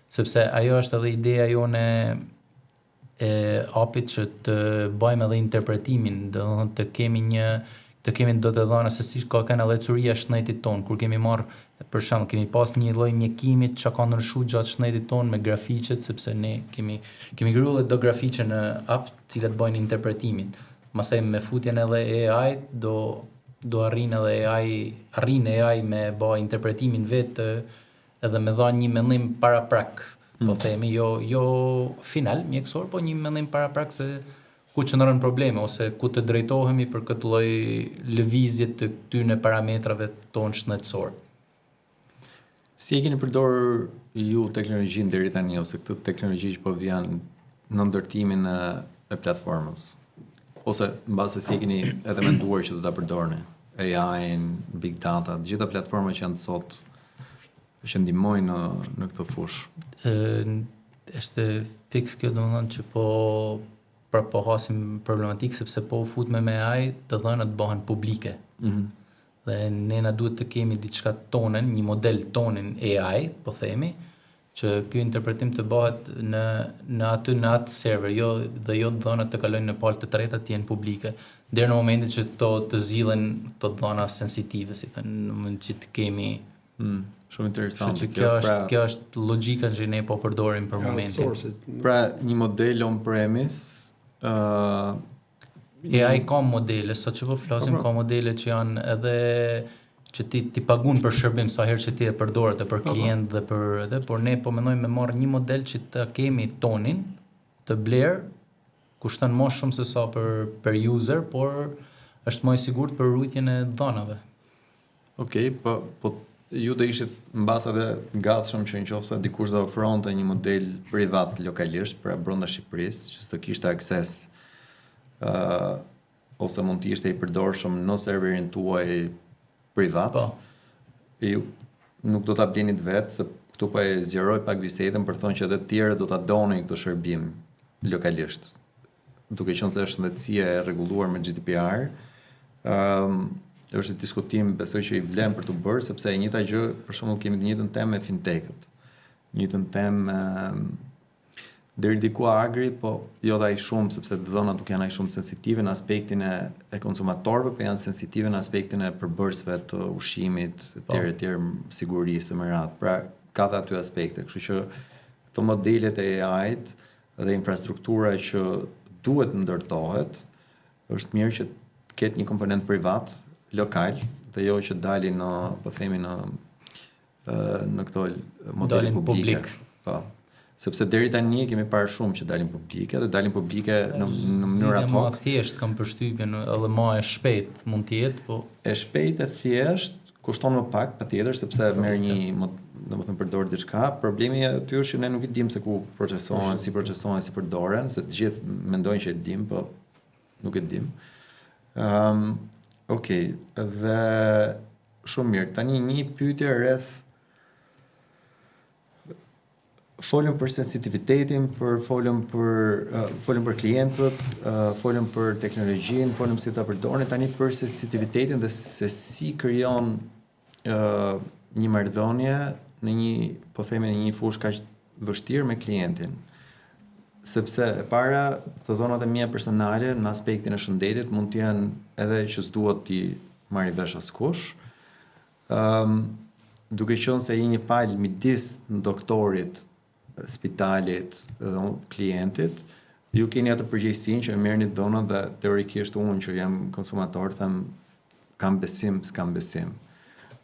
sepse ajo është edhe ideja jone e apit që të bëjmë edhe interpretimin, të kemi do të dhëna se si ka kanë edhe curia shtetit ton, kur kemi marr për shembull kemi pas një lloj mjekimit që ka ndryshuar gjatë shtetit ton me grafiqet, sepse ne kemi krijuar do grafiqe në ap, të cilat bëjnë interpretimin. Mastaj me futjen edhe e AI do arrin AI me bë interpretimin vetë edhe me dha një mendim paraprak, po themi, jo final mjekësor, po një mendim paraprak se ku qëndron probleme ose ku të drejtohemi për këtë lloj lëvizje të këtyre parametrave tonë shëndetësor. Si e keni përdorur ju teknologjinë deri tani, ose këtë teknologji që po vjen në ndërtimin e platformës? Ose mbase si e keni edhe menduar që do ta përdorni AI-n, big data, të gjitha platformat që janë sot që ndihmojnë në këtë fushë? Është fiks kjo, domethënë që po hasim problematikë, sepse po u futme me AI, të dhënat bëhen publike. Dhe ne na duhet të kemi diçka tonen, një model tonin AI, po themi, që ky interpretim të bëhet në atë server, jo dhënat të kalojnë në palë të treta të jenë publike, deri në momentin që të zgjidhen to dhëna sensitive, si thënë, në moment që të kemi. Shumë interesante. Kjo është logjika që ne po përdorim për momentin. Pra një model on-premise, AI ka modele, sot që po flasim, ka modele që janë edhe që ti pagun për shërbim sa herë që ti e përdor atë për klient dhe por ne po mendojmë me marr një model që të kemi tonin të bler, kushton më shumë se sa për user, por është më i sigurt për rujtjen e dhënave. Okej, po ju do ishit mbas edhe gatshëm që nëse dikush do ofronte një model privat lokalisht, pra brenda Shqipërisë, që të kishte akses ose mund të ishte i përdorshëm në serverin tuaj privat, ju nuk do ta blenit vetë, se këtu po e zgjeroj pak bisedën për thonë që edhe të tjerë do ta donin këtë shërbim lokalisht. Duke qenë se është shëndetësia e rregulluar me GDPR, është diskutim, besoj që i vlen për të bërë, sepse e njëjta gjë, për shembull, kemi të njëjtën temë me fintech-ët. Njëjtën temë deri diku agri, po jo ai shumë, sepse dhënat nuk janë ai shumë sensitive në aspektin e konsumatorëve, po janë sensitive në aspektin e përbërësve të ushqimit, etj, sigurisë më radh. Pra ka dhe aty aspekte, kështu që këto modelet e AI-t dhe infrastruktura që duhet ndërtohet, është mirë që të ketë një komponent privat, lokal, dhe jo që dalin në, po themi, në këto modele publike. Po. Sepse deri tani kemi parë shumë që dalin publike dhe dalin publike në mënyrë ad hoc. Më thjesht kam përshtypjen, edhe më e shpejt mund të jetë, po e shpejt e thjesht, kushton më pak, patjetër, sepse merr domethënë përdor diçka. Problemi aty është që ne nuk i dim se ku procesohen, si përdoren, se të gjithë mendojnë që e dim, po nuk e dim. Okej, dhe shumë mirë. Tani një pyetje rreth folëm për sensitivitetin, folëm për klientët, folëm për teknologjinë, folëm si ta përdorin, tani për sensitivitetin dhe se si krijon një marrëdhënie në një fushë kaq vështirë me klientin. Sepse e para, të dhonat e mia personale në aspektin e shëndetit mund të jenë edhe që s'duhet t'i marrë vesh askush. Duke qenë se një palë midis në doktorit, spitalit dhe klientit, ju keni atë përgjegjësinë që e merrni dhonat dhe teorikisht unë që jam konsumator them kam besim, s'kam besim.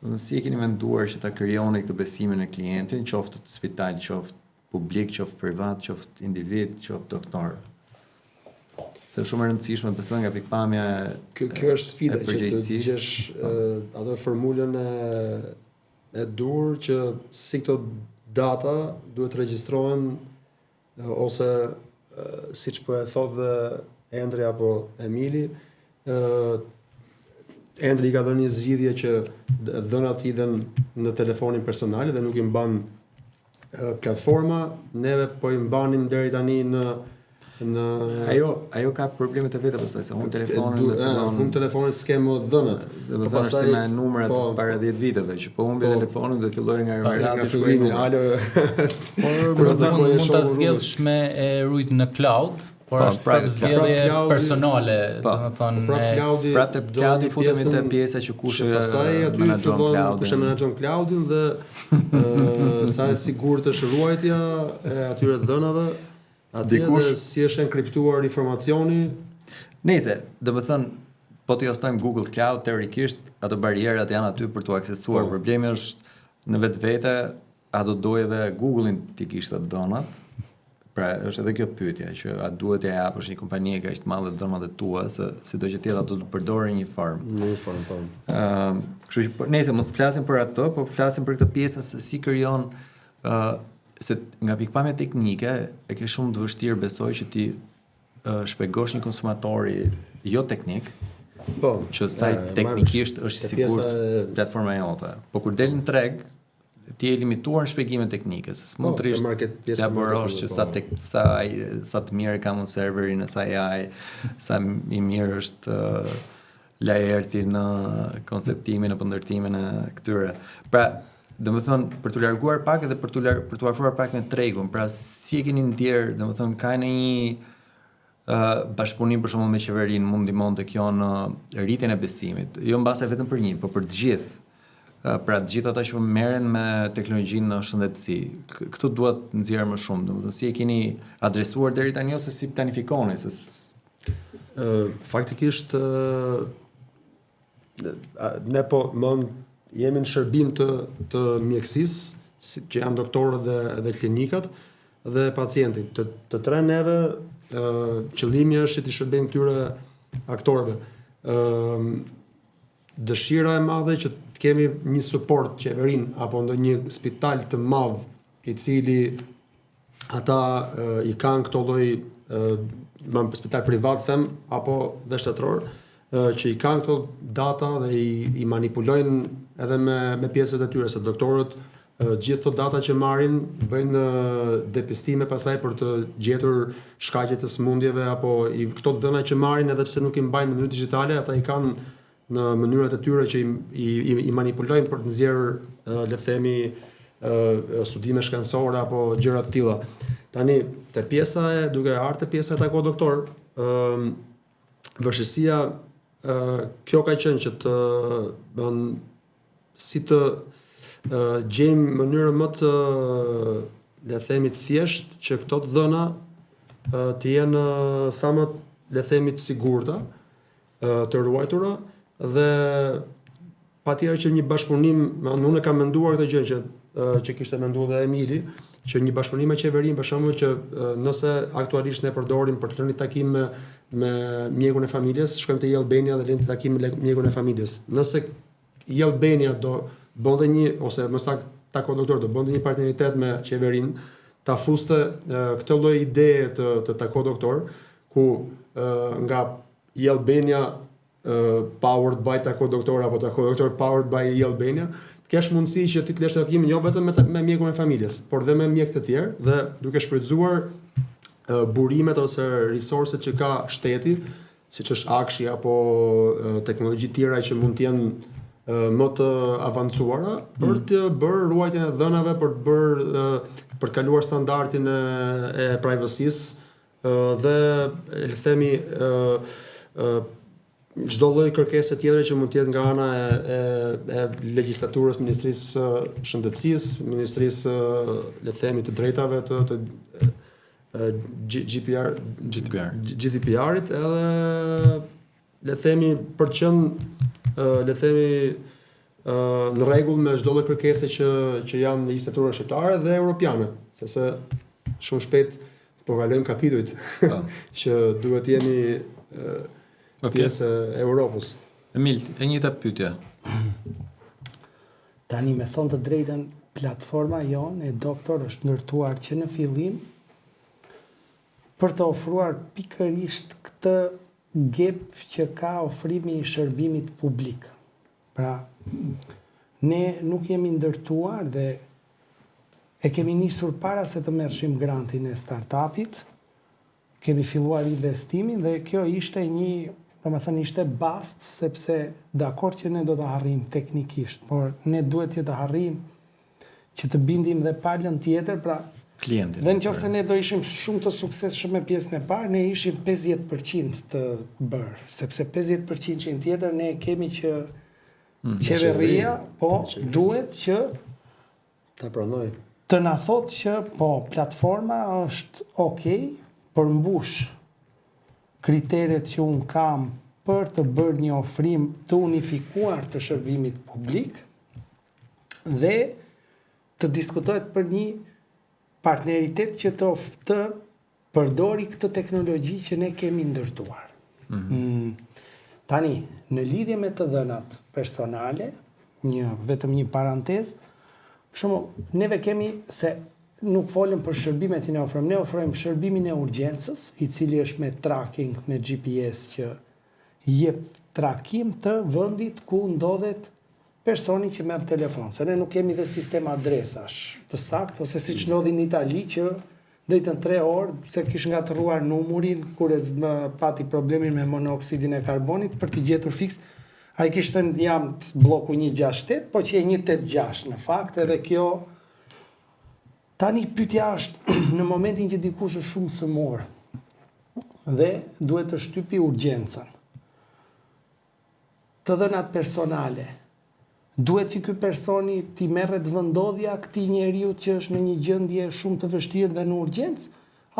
Dhe si e keni menduar që ta krijoni këtë besimin e klientin, qoftë spital, qoftë publik, qoftë privat, qoftë individ, qoftë doktor? Se shumë e rëndësishme besoj nga pikpamja Kjo është sfida që të gjesh atë formulën e dur që si këto data duhet regjistrohen ose siç po e thotë dhe Endri apo Emili, Endri ka dhënë një zgjidhje që dhënat hidhen në telefonin personal dhe nuk i mban platforma, neve po i mbanim deri tani në Ajo ka problemet e veta pastaj se unë telefonin s'kem më dhënat. Do të thonë me numrat para 10 viteve që po humbi telefonin dhe filloi nga fillimi. Por mund ta zgjedhësh me e rujt në cloud, por është zgjedhje personale, domethënë prapë cloudi futemi te pjesa që kush menaxhon cloudin. Kush e menaxhon cloudin dhe sa e sigurt është ruajtja e atyre dhënave. Dikush si është enkriptuar informacioni. Nëse, domethënë, po të jostojmë Google Cloud, teorikisht ato barierat janë aty për t'u aksesuar. Problemi është në vetvete, a do dojë edhe Google-in t'i kishte dhënat. Pra, është edhe kjo pyetja që a duhet t'ja japësh një kompani që është të madhe dhënat e tua, se sido që tjetër ato do të përdoren në një formë. Në një formë, po. Kështu që nëse mos flasim për ato, po flasim për këtë pjesën se si krijon se nga pikpamja teknike e ke shumë të vështirë besoj që ti shpjegosh një konsumatori jo teknik, që saj teknikisht është i sigurt platforma jote. Po kur del në treg, ti je limituar në shpjegimet teknike, se s'mund të rish laborosh që sa të mirë ka mund serverin e sa AI, sa i mirë është lajerti në konceptimin e ndërtimin e këtyre. Pra, domethënë për t'u larguar pak edhe për t'u afruar pak me tregun, pra si e keni ndier, domethënë ka një bashkëpunim për shembull me qeverinë, mund ndihmonte kjo në rritjen e besimit, jo mbase vetëm për një, por për të gjithë. Pra të gjithë ata që merren me teknologjinë në shëndetësi. Këtu duhet nxjerrë më shumë, domethënë si e keni adresuar deri tani ose si planifikoni, faktikisht ne po jemi në shërbim të mjekësisë, që janë doktorët dhe klinikat dhe pacientit. Të tre neve, qëllimi është që t'i shërbejmë këtyre aktorëve. Dëshira e madhe që të kemi një suport qeverin apo ndonjë spital të madh i cili ata i kanë këto lloj spital privat them apo dhe shtetëror, që i kanë këto data dhe i manipulojnë edhe me pjesët e tyre, se doktorët gjithë këto data që marrin bëjnë depistime pasaj për të gjetur shkaqjet e sëmundjeve apo këto dëna që marrin edhe pse nuk i mbajnë në mënyrë digjitale, ata i kanë në mënyrat e tyre që i manipulojnë për të nxjerrë le të themi studime shkencore apo gjëra të tilla. Tani te duke ardhur te pjesa e tako doktor, vështirësia kjo ka qenë që të gjejmë mënyrën më të le themi të thjesht që këto të dhëna të jenë sa më le themi të sigurta, të ruajtura dhe patjetër që një bashkëpunim, unë kam menduar këtë gjë që kishte menduar dhe Emili, që një bashkëpunim me qeverinë, për shembull që nëse aktualisht ne përdorim për të lënë takim me mjekun e familjes, shkojmë te Albania dhe lënë takim me mjekun e familjes. Nëse i Albania do bënte një, ose më saktë Tako Doktor do bënte një partneritet me qeverinë, ta fuste këtë lloj ideje të Tako Doktor, ku nga i Albania powered by Tako Doktor apo Tako Doktor powered by i Albania, të kesh mundësi që ti të lesh takimin jo vetëm me mjekun e familjes, por dhe me mjek të tjerë, dhe duke shfrytzuar burimet ose resurset që ka shteti, siç është akshi apo teknologji tjera që mund të jenë më të avancuara për të bërë ruajtjen e dhënave, për të kaluar standardin e privacy-së dhe le të themi çdo lloj kërkese tjetër që mund të jetë nga ana e legjislaturës, Ministrisë së Shëndetësisë, Ministrisë le të themi të drejtave të GDPR-it, edhe le të themi për të qenë le të themi në rregull me çdo lloj kërkese që janë në legjislaturën shqiptare dhe europiane, sepse shumë shpejt po kalojmë kapitujt që duhet jeni pjesë e Europës. Emil, e njëjta pyetje. Tani me thonë të drejtën, platforma jonë e doktor është ndërtuar që në fillim për të ofruar pikërisht këtë gap që ka ofrimi i shërbimit publik. Pra, ne nuk jemi ndërtuar dhe e kemi nisur para se të merrshim grantin e startupit, kemi filluar investimin dhe kjo ishte ishte bast, sepse dakord që ne do të arrijm teknikisht, por ne duhet që të arrijm që të bindim dhe palën tjetër, pra klientit. Dhe nëse ne do ishim shumë të suksesshëm me pjesën e parë, ne ishim 50% të bërë, sepse 50% që tjetër ne kemi që qeveria, po duhet që ta pranoj. Të na thotë që po platforma është okay, përmbush kriteret që un kam për të bërë një ofrim të unifikuar të shërbimit publik dhe të diskutohet për një partneritet që të përdori këtë teknologji që ne kemi ndërtuar. Tani, në lidhje me të dhënat personale, vetëm një parantezë, për shembull, neve kemi se nuk folëm për shërbimet që ne ofrojmë, ne ofrojmë shërbimin e urgjencës, i cili është me tracking, me GPS që jep trackim të vendit ku ndodhet personi që merr telefon, se ne nuk kemi dhe sistem adresash të saktë, ose siç ndodhi në Itali që drejtën 3 orë se kish ngatëruar numrin kur pati problemin me monoksidin e karbonit për t'i gjetur fiks. Ai kishte jam bloku 168, po që e 186 në fakt, edhe kjo tani pyetja është në momentin që dikush është shumë sëmur dhe duhet të shtypi urgjencën. Të dhënat personale, duhet që ky personi t'i merret vendodhja këtij njeriu që është në një gjendje shumë të vështirë dhe në urgjencë,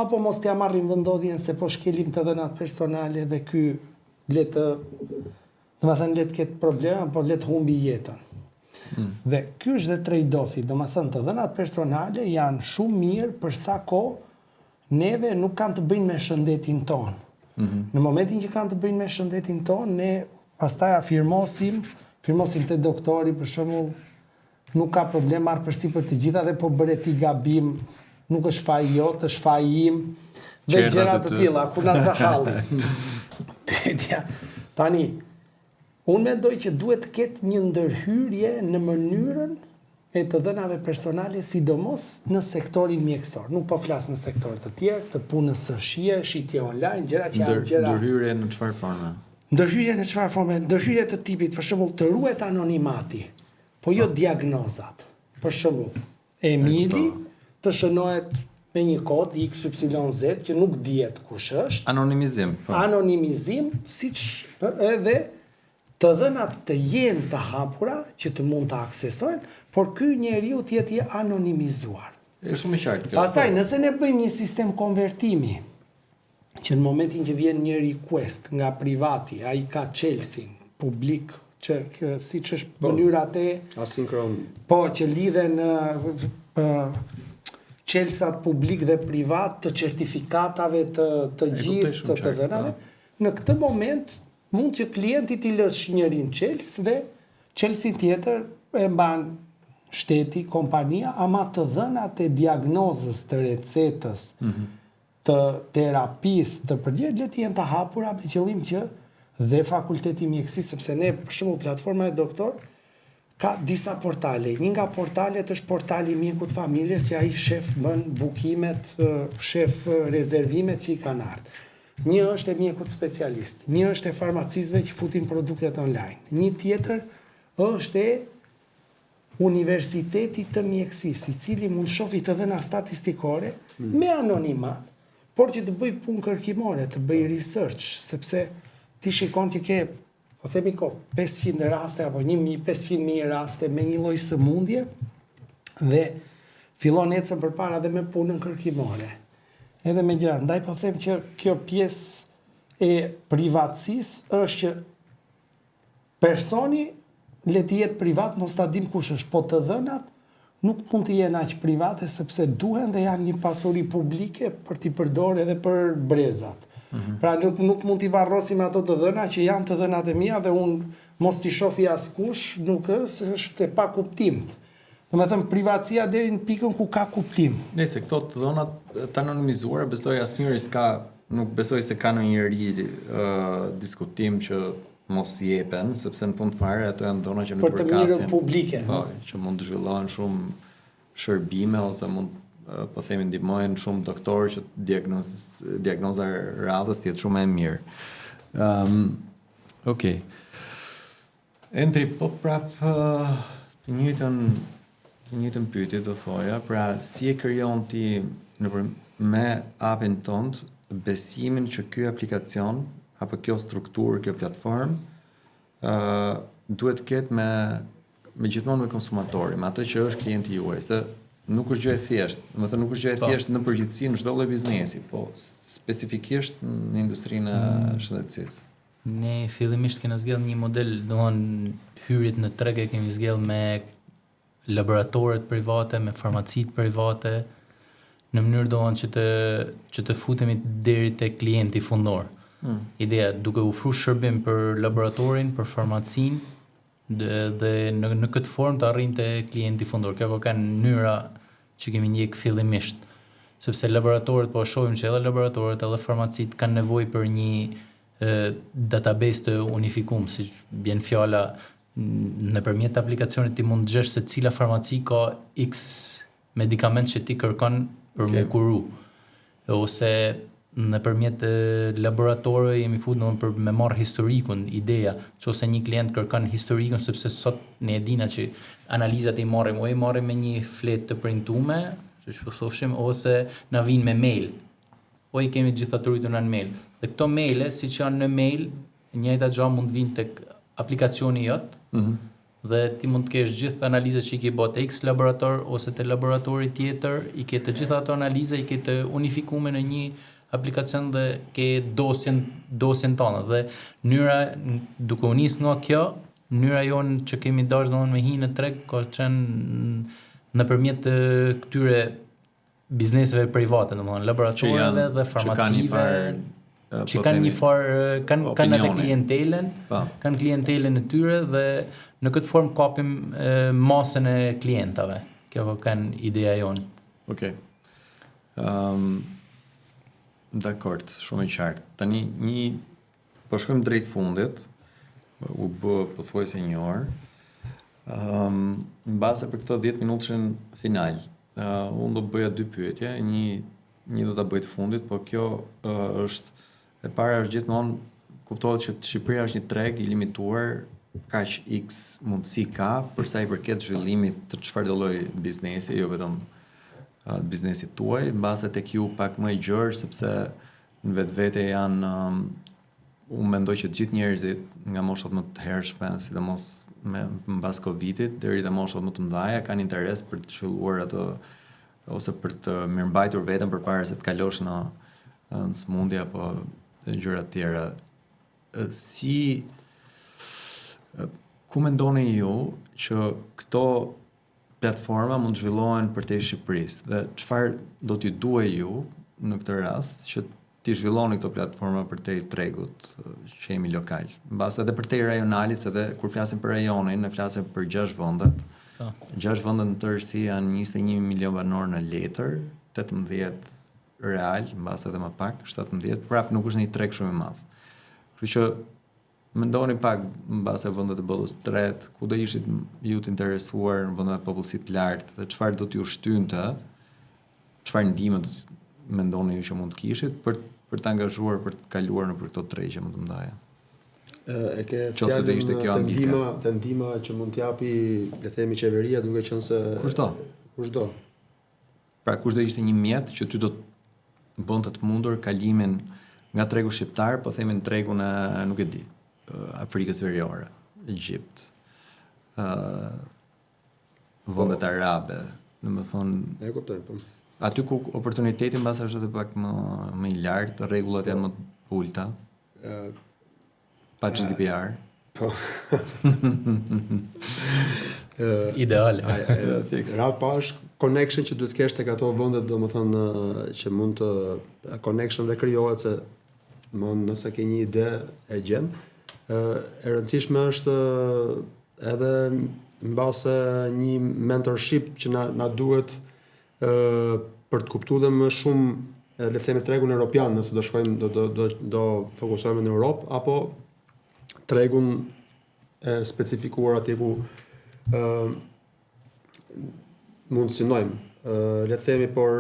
apo mos t'ia marrim vendodhjen se po shkelim të dhënat personale dhe ky le të ketë probleme, apo le të humbi jetën. Dhe ky është dhe trade-offi, domethënë të dhënat personale janë shumë mirë për sa kohë neve nuk kanë të bëjnë me shëndetin tonë. Në momentin që kanë të bëjnë me shëndetin tonë, ne pastaj afirmosim te doktori, për shembull, nuk ka problem, marr përsipër të gjitha dhe po bëre ti gabim, nuk është faji jot, është faji im, dhe gjëra të tilla, ku na zahalli. Pyetja. Tani, unë mendoj që duhet të ketë një ndërhyrje në mënyrën e të dhënave personale, sidomos në sektorin mjekësor. Nuk po flas në sektorë të tjerë, të punës së shitje online, gjëra që janë gjëra. Ndërhyrje në çfarë forme? Ndërhyrje në çfarë forme? Ndërhyrje të tipit, për shembull, të ruhet anonimati, po jo diagnozat. Për shembull, Emili të shënohet me një kod XYZ që nuk dihet kush është. Anonimizim. Anonimizim, siç edhe të dhënat të jenë të hapura që të mund të aksesojnë, por ky njeriu të jetë i anonimizuar. Është shumë e qartë kjo. Pastaj, nëse ne bëjmë një sistem konvertimi, që në momentin që vjen një request nga privati, ai ka Chelsea publik, që siç është mënyra e asinkron. Po, që lidhen Chelsea publik dhe privat të certifikatave të gjithë të dhënave. Në këtë moment mund që klienti t'i lësh njërin Chelsea dhe Çelësi tjetër e mban shteti, kompania, ama të dhënat e diagnozës, të recetës, të terapisë, të përgjigjet le të jenë të hapura me qëllim që dhe fakulteti mjekësisë, sepse ne për shembull platforma e doktor ka disa portale. Një nga portalet është portali mjekut familjes, që ai shef bën bukimet, shef rezervimet që i kanë ardhur. Një është e mjekut specialist, një është e farmacistëve që futin produktet online. Një tjetër është e Universitetit të mjekësisë, i cili mund shofi të dhëna statistikore me anonimat, por që të bëj punë kërkimore, të bëj research, sepse ti shikon që ke, po themi 500 raste apo 500.000 raste me një lloj sëmundje dhe fillon ecën përpara dhe me punën kërkimore. Edhe me gjëra, ndaj po them që kjo pjesë e privatësisë është që personi le të jetë privat, mos ta dim kush është, po të dhënat nuk mund të jenë aq private sepse duhen dhe janë një pasuri publike për t'i përdorur edhe për brezat. Pra nuk mund t'i varrosim ato të dhëna që janë të dhënat e mia dhe unë mos t'i shofi askush, nuk është e pa kuptim. Domethënë privatësia deri në pikën ku ka kuptim. Nëse këto të dhënat të anonimizuara, besoj asnjëri nuk besoj se ka ndonjëri diskutim që mos jepen, sepse në fund fare ato janë dhëna që nuk për të mirën publike. Po, që mund të zhvillohen shumë shërbime ose mund po themi ndihmojnë shumë doktorë që diagnoza e radhës të jetë shumë e mirë. Okej. Entri, po prap të njëjtën pyetje do thoja, pra si e krijon ti me appin tënd besimin që ky aplikacion apo kjo strukturë, kjo platformë duhet të ketë me gjithmonë me konsumatori, me atë që është klienti juaj, se nuk është gjë e thjeshtë, domethënë nuk është gjë e thjeshtë në përgjithësi në çdo lloj biznesi, po specifikisht në industrinë e shëndetësisë. Ne fillimisht kemi zgjedhur një model, domthonë hyrjet në treg e kemi zgjedhur me laboratoret private, me farmacitë private, në mënyrë domthonë që të futemi deri te klienti fundor. Ideja duke ofruar shërbim për laboratorin, për farmacinë dhe në këtë formë të arrijmë te klienti fundor. Kjo kanë mënyra që kemi ndjek fillimisht, sepse laboratorët po shohim që edhe laboratorët edhe farmacitë kanë nevojë për një database të unifikuar, si bjen fjala nëpërmjet aplikacionit ti mund të gjesh se cila farmaci ka X medikament që ti kërkon për me kuru, ose nëpërmjet laboratorëve jemi futur për me marr historikun, ideja, nëse një klient kërkon historikun, sepse sot ne e dina që analizat i marrim me një fletë të printuar, siç po thoshim, ose na vijnë me mail. O i kemi gjitha të rritur në mail. Dhe këto maile, siç janë në mail, njëjta gjë mund të vinë tek aplikacioni jot. Dhe ti mund të kesh gjithë analizat që i ke bërë te X laborator ose te laboratori tjetër, i ke të gjitha ato analiza, i ke të unifikuar në një aplikacion dhe ke dosjen tonë. Dhe mënyra duke u nis nga kjo, mënyra jonë që kemi dashur domosdoshmë me hinë në treg ka qenë nëpërmjet këtyre bizneseve private, domethënë laboratoreve dhe farmacive që kanë një farë kanë edhe klientelen, kanë klientelen e tyre dhe në këtë formë kapim masën e klientave. Kjo kanë ideja jonë. Okej. Dakord, shumë e qartë. Tani po shkojmë drejt fundit, u bë pothuajse një orë. Në base për këto 10 minutëshin final, unë do bëja 2 pyetje, një do ta bëj të fundit, po kjo është e para është gjithmonë kuptohet që Shqipëria është një treg i limituar, kaq X mundësi ka për sa i përket zhvillimit të çfarëdo lloj biznesi, jo vetëm biznesit tuaj, në base tek ju pak më i gjerë, sepse në vetvete janë, unë mendoj që të gjithë njerëzit nga moshat më të hershme, sidomos mbas Covidit, deri te moshat më të mëdha, kanë interes për të zhvilluar ato ose për të mirëmbajtur veten përpara se të kalosh në sëmundje apo gjëra të tjera. Ku mendoni ju që këto platforma mund të zhvillohen përtej Shqipërisë dhe çfarë do t'ju duhej ju në këtë rast që ti zhvilloni këto platforma për te tregut që jemi lokal. Mbas edhe për te rajonalit, se edhe kur flasim për rajonin, ne flasim për 6 vendet. 6 vendet në tërësi janë 21 milion banor në letër, 18 real, mbas edhe më pak, 17, prap nuk është një treg shumë i madh. Kështu që mendoni pak mbas e vendet e botës tretë, ku do ishit ju të interesuar në vende me popullsi të lartë dhe çfarë do t'ju shtynte, çfarë ndihmë do mendoni ju që mund të kishit për të angazhuar për të kaluar në për këto tregje më të mëdha. E ke Qose do ishte kjo ambicia. Të ndihma që mund t'japi, le themi, qeveria, duke qenë se kushdo. Pra kush do ishte një mjet që ty do të bënte të mundur kalimin nga tregu shqiptar, po themi në tregun e, nuk e di, Afrikës Veriore, Egjipt, vendet arabe, domethënë E kuptoj, po. aty ku oportuniteti mbas është edhe pak më i lartë, rregullat janë më të ulta, pa GDPR. Po. Ideale. Radh pa është connection që duhet kesh tek ato vende, domethënë që mund të connection dhe krijohet se nëse ke një ide e gjen. E rëndësishme është edhe mbase një mentorship që na duhet për të kuptuar dhe më shumë, le të themi, tregun evropian, nëse do shkojmë do fokusohemi në Europë apo tregun e specifikuar atje ku mund të synojmë. Le të themi, por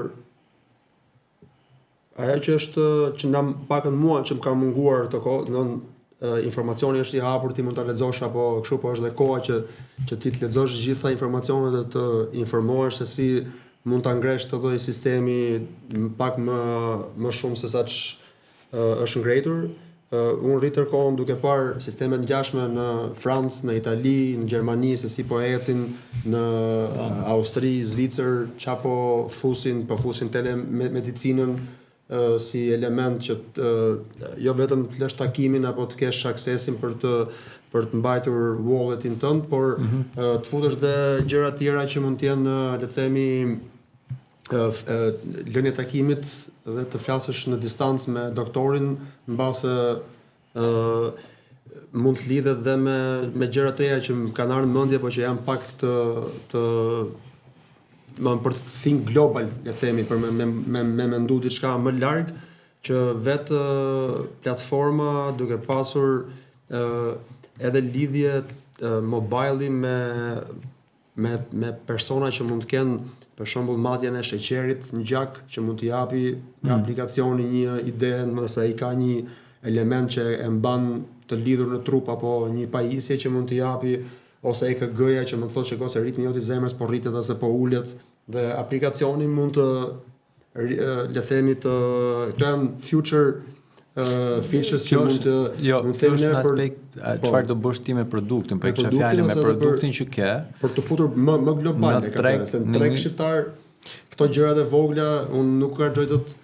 ajo që është që na pakën mua që më ka munguar të kohë, informacioni është i hapur, ti mund ta lexosh apo kështu, po është dhe koha që ti të lexosh gjitha informacionet dhe të informohesh se si mund ta ngresh të lloj sistemi pak më shumë se sa është ngretur. Unë rritër kohën duke parë sistemet ngjashme në Francë, në Itali, në Gjermani, se si po ecin në Austri, Zvicër, çapo fusin telemedicinën si element që jo vetëm të lësh takimin apo të kesh aksesin për të mbajtur walletin tënd, por të futesh dhe gjëra tjera që mund të jenë, le të themi, lënia e takimit dhe të flasësh në distancë me doktorin, mbase mund të lidhet dhe me gjëra të tjera që më kanë ardhur në mendje, por që janë pak për të think global, le të themi, për me mendu diçka më larg, që vetë platforma duke pasur edhe lidhje mobile me persona që mund të kenë, për shembull, matjen e sheqerit në gjak, që mund t'i japi aplikacioni një ide, nëse ai ka një element që e mban të lidhur në trup, apo një pajisje që mund t'i japi, ose EKG-ja që mund të thotë që ose ritmi jot i zemrës po rritet ose po ulet, dhe aplikacioni mund të, le themi, këto janë future features që mund të themi në aspekt çfarë do bësh ti me produktin, po e kisha fjalën me produktin që ke, për të futur më global në këtë, se në treg shqiptar këto gjërat e vogla unë nuk harxoj dot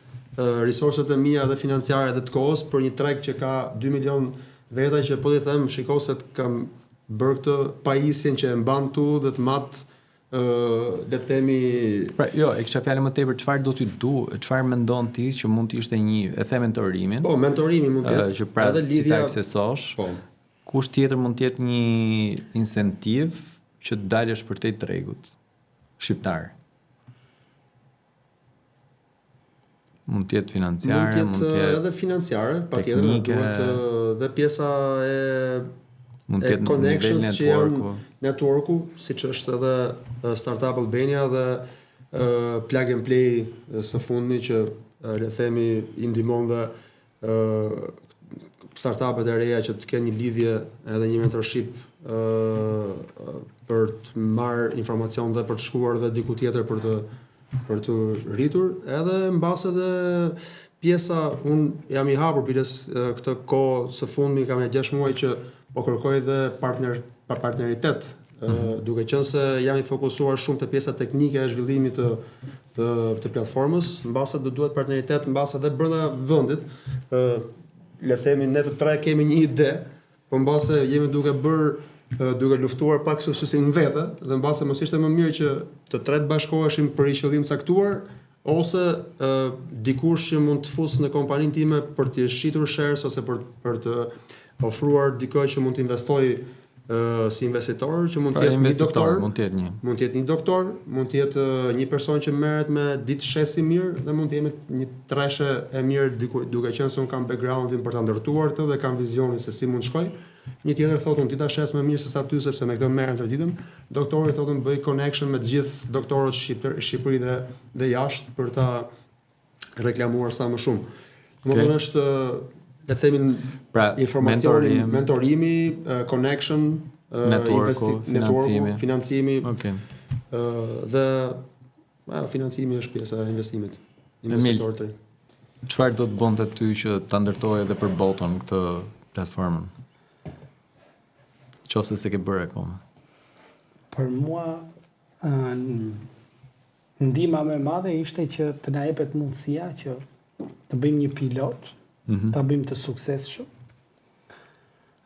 resurset e mia dhe financiare dhe të kohës për një treg që ka 2 milion veta, që po t'i them, shiko se kam bërë këtë pajisjen që e mban tu dhe të mat, le të themi. Pra, jo, e kisha fjalën më tepër çfarë do t'i çfarë mendon ti që mund të ishte një, e them mentorimin. Po, mentorimi mund të jetë. Që pra si ta aksesosh. Po. Kush tjetër mund të jetë një incentiv që të dalësh për te tregut shqiptar? Mund të jetë financiare, mund të jetë edhe financiare, patjetër, duhet dhe pjesa e mund të jetë connections që janë networku, siç është edhe Startup Albania dhe Plug and Play së fundmi, që le të themi i ndihmon dhe startupet e reja që të kenë një lidhje edhe një mentorship për të marrë informacion dhe për të shkuar dhe diku tjetër për të rritur, edhe mbase dhe pjesa, unë jam i hapur biles këtë kohë së fundmi, kam 6 muaj që po kërkoj dhe partneritet, duke qenë se jam i fokusuar shumë te pjesa teknike e zhvillimit të platformës, mbase do duhet partneritet mbase edhe brenda vendit. Le themi ne të tre kemi një ide, po mbase jemi duke luftuar pak suksesin vetë, dhe mbase mos ishte më mirë që të tre të bashkoheshim për një qëllim caktuar, ose dikush që mund të fusë në kompaninë time për të shitur shares ose për të ofruar dikoj që mund të investojë si investitor, që mund të jetë një doktor, mund të jetë një. Mund të jetë një doktor, mund të jetë një person që merret me ditë shesi mirë dhe mund të jetë një treshe e mirë duke qenë se un kam backgroundin për ta ndërtuar këtë dhe kam vizionin se si mund shkoj. Një tjetër thotë unë dita shes më mirë se sa ty sepse me këtë merrem të ditën. Doktori thotë unë bëj connection me të gjithë doktorët Shqipëri dhe jashtë për ta reklamuar sa më shumë. Domethënë është le të themi informacioni, mentorimi, connection, financimi. Okej. Dhe financimi është pjesa e investimit. Investitor të ri. Çfarë do të bënte ty që ta ndërtoje edhe për botën këtë platformën? Qofse se ke bërë akoma. Për mua ndihma më e madhe ishte që të na jepet mundësia që të bëjmë një pilot, ta bëjmë të suksesshëm.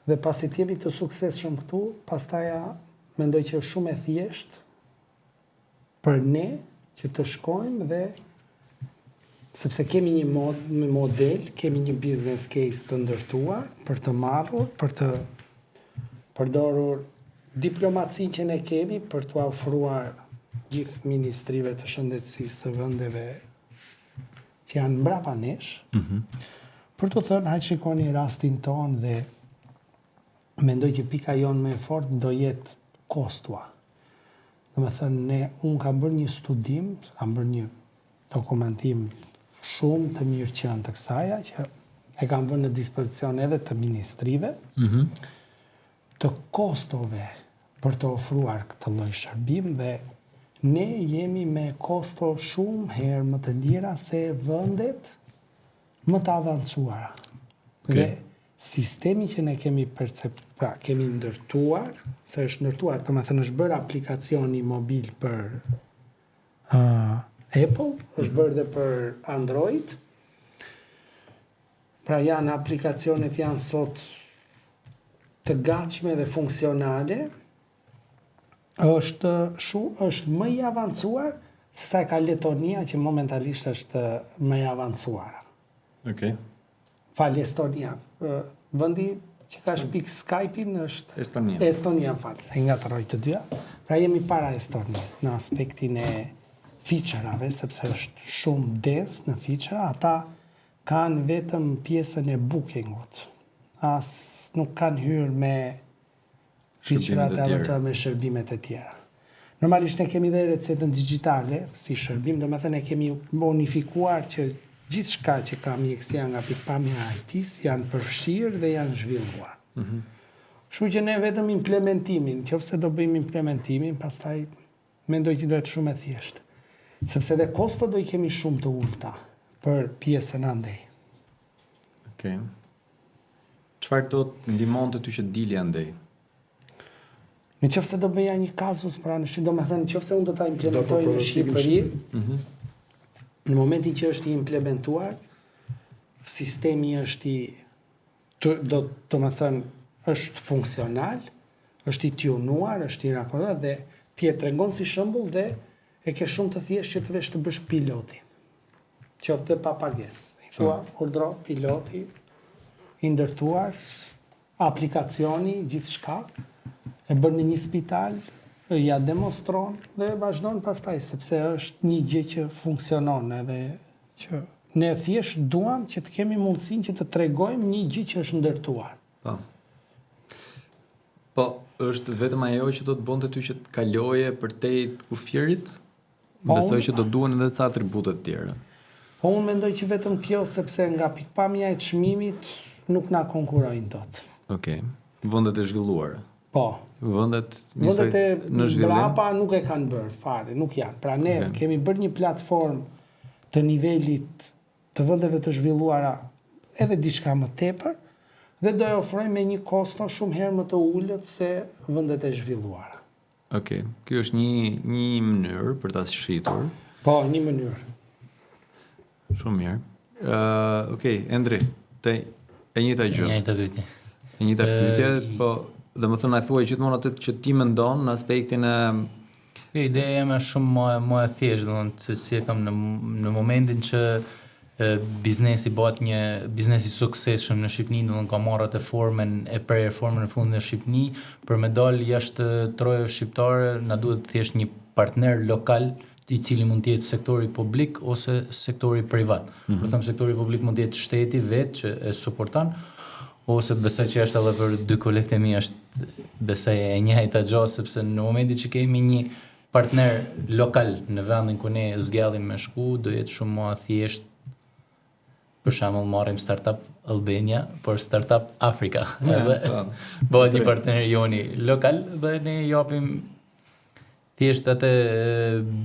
Dhe pasi të jemi të suksesshëm këtu, pastaj mendoj që është shumë e thjeshtë për ne që të shkojmë dhe sepse kemi një model, kemi një business case të ndërtuar për të marrur, për të përdorur diplomacinë që ne kemi për t'u ofruar gjithë ministrive të shëndetësisë së vendeve që janë mbrapa nesh. Për të thënë, hajtë shikoni rastin tonë dhe mendoj që pika jonë më e fortë do jetë kostua. Domethënë, unë kam bërë një studim, kam bërë një dokumentim shumë të mirë qenë të kësaja, që e kam vënë në dispozicion edhe të ministrive, të kostove për të ofruar këtë lloj shërbim dhe ne jemi me kosto shumë herë më të lira se vendet më të avancuara. Dhe sistemi që ne kemi kemi ndërtuar, se është ndërtuar, domethënë është bërë aplikacioni mobil për Apple, është bërë dhe për Android. Pra janë aplikacionet janë sot të gatshme dhe funksionale, është më i avancuar se sa ka Letonia që momentalisht është më i avancuar. Okej. Fal Estonia. Vendi që ka shpik Skype-in është Estonia. Estonia, fal, se ngatërroj të dyja. Pra jemi para Estonisë në aspektin e feature-ave, sepse është shumë dense në feature, ata kanë vetëm pjesën e bookingut. Nuk kanë hyrë me feature-at e avancuara me shërbimet e tjera. Normalisht ne kemi dhe recetën digjitale, si shërbim, domethënë ne kemi unifikuar që gjithçka që ka mjekësia nga pikpamja e IT-s janë përfshirë dhe janë zhvilluar. Kështu që ne vetëm implementimin, nëse do bëjmë implementimin, pastaj mendoj që do të shumë e thjeshtë. Sepse dhe kosto do i kemi shumë të ulta për pjesën andej. Okej. Çfarë do të ndihmonte ty që dili andej? Nëse do bëja një kazus, pra domethënë nëse unë do ta implementoj në Shqipëri, në momentin që është i implementuar, sistemi është është funksional, është i tunuar, është i rakontuar dhe ti e tregon si shembull dhe e ke shumë të thjeshtë që të vesh të bësh pilotin. Qoftë pa pagesë. I thua urdhro piloti i ndërtuar, aplikacioni, gjithçka, e bën në një spital, ja demonstron dhe vazhdon pastaj, sepse është një gjë që funksionon edhe që ne thjesht duam që të kemi mundësinë që të tregojmë një gjë që është ndërtuar. Po, është vetëm ajo që do të bënte ty që të kaloje përtej të kufirit? Besoj që do duhen edhe ca atribute të tjera. Po unë mendoj që vetëm kjo, sepse nga pikpamja e çmimit nuk na konkurojnë dot. Okej. Vendet e zhvilluara. Po. Vendet në zhvillim mbrapa nuk e kanë bërë fare, nuk janë. Pra ne kemi bërë një platformë të nivelit të vendeve të zhvilluara edhe diçka më tepër dhe do e ofrojmë me një kosto shumë herë më të ulët se vendet e zhvilluara. Okej. Kjo është një mënyrë për ta shitur. Po, një mënyrë. Shumë mirë. Okej, Endri, te e njëjta gjë. E njëjta pyetje, po domethënë ai thuaj gjithmonë atë që ti mendon në aspektin e Ideja ime është shumë më e thjeshtë, domethënë se si e kam në momentin që biznesi bëhet një biznes i suksesshëm në Shqipëri, domethënë ka marrë atë formën e formën në fund në Shqipëri, për me dalë jashtë trojave shqiptare na duhet thjesht një partner lokal i cili mund të jetë sektori publik ose sektori privat. Për të thënë sektori publik mund të jetë shteti vetë që e suporton, ose besoj që është edhe për dy kolegët e mi është besoj e njëjta gjë, sepse në momentin që kemi një partner lokal në vendin ku ne zgjallim me shku, do jetë shumë më thjesht. Për shembull marrim startup Albania, por startup Afrika. Edhe bëhet një partner joni lokal dhe ne japim thjesht atë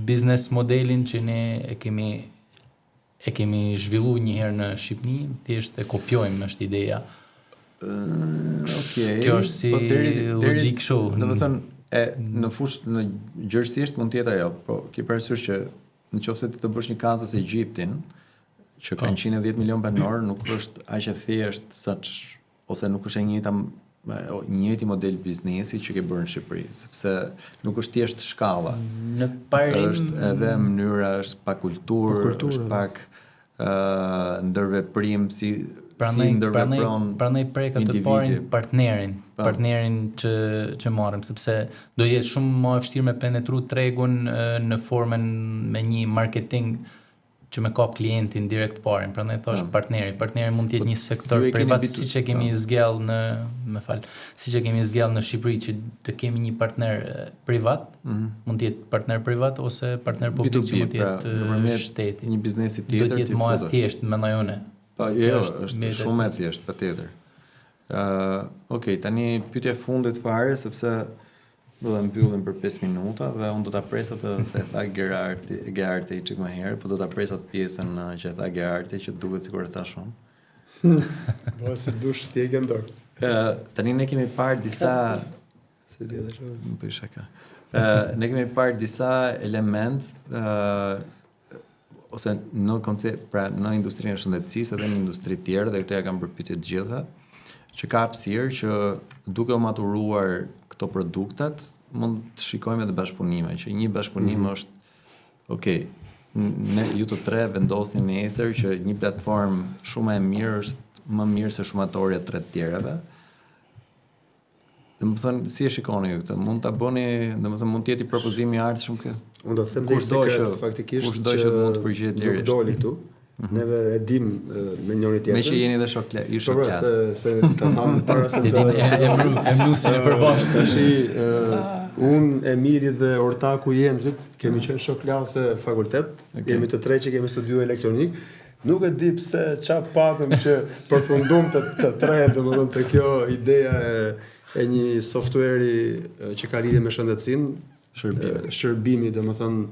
biznes modelin që ne e kemi zhvilluar një herë në Shqipëri, thjesht e kopjojmë është ideja. Okej. Kjo është si logjik kështu. Domethënë në në gjërësisht mund të jetë ajo, po ke parasysh që nëse ti të bësh një kazus Egjiptin, që kanë 110 milion banor, nuk është aq e thjeshtë ose nuk është njëjti model biznesi që ke bërë në Shqipëri, sepse nuk është thjesht shkalla. Në parim është edhe mënyra, është pak kulturë, është pak ndërveprim Prandaj prek atë parin partnerin që marrim, sepse do jetë shumë më e vështirë me penetru tregun në formën me një marketing që me kap klientin direkt parin. Prandaj thash partneri mund të jetë një sektor privat siç e kemi zgjallë siç e kemi zgjallë në Shqipëri që të kemi një partner privat, mund të jetë partner privat ose partner publik që mund të jetë shteti. Një biznesi tjetër do të jetë më e thjeshtë mendoj unë. Po, është shumë e thjeshtë, patjetër. Okej, tani pyetja e fundit fare sepse do ta mbyllim për 5 minuta dhe unë do ta pres atë se e tha Gerarti çik më herë, po do ta pres atë pjesën që e tha Gerarti që duket sikur e tha shumë. Po se dush ti e ke ndor. Tani ne kemi parë disa se di edhe shumë. Më bëj shaka. Ne kemi parë disa element ose në koncept, pra në industrinë e shëndetësisë edhe në industri tjerë, dhe këto ja kanë përpyetje të gjitha, që ka hapësirë që duke u maturuar këto produktet, mund të shikojmë edhe bashkëpunime, që një bashkëpunim është, ne ju të tre vendosni nesër që një platformë shumë e mirë është më mirë se shumatorja 3 të tjerave. Domethënë, si e shikoni ju këtë? Mund ta bëni, domethënë mund të jetë propozimi i ardhshëm kë? Unë do të them sekret faktikisht kush do që mund të përgjigjet nuk doli këtu. Neve e dim me njëri tjetrin. Me që jeni dhe shok klas. Se ta tham para se e mlusin e përbashkët. Tash unë, Emiri dhe ortaku i Endrit kemi qenë shok klase fakultet, jemi të tre që kemi studiuar elektronik. Nuk e di pse çfarë patëm që përfundum të tre, domethënë te kjo ideja e një softueri që ka lidhje me shëndetësinë, shërbimi, domethënë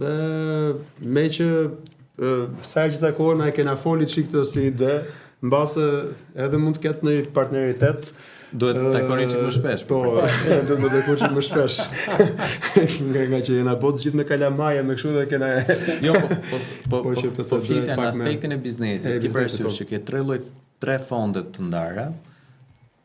dhe me që sa që takona e kena foli çik këtë si ide, mbase edhe mund të ketë një partneritet. Duhet të takoni çik më shpesh. Po, duhet të takoni çik më shpesh. nga që jena bot gjithë me kalamaja me kështu dhe kena Jo, po flisja në aspektin e biznesit. Ki parasysh që ke 3 fonde të ndara,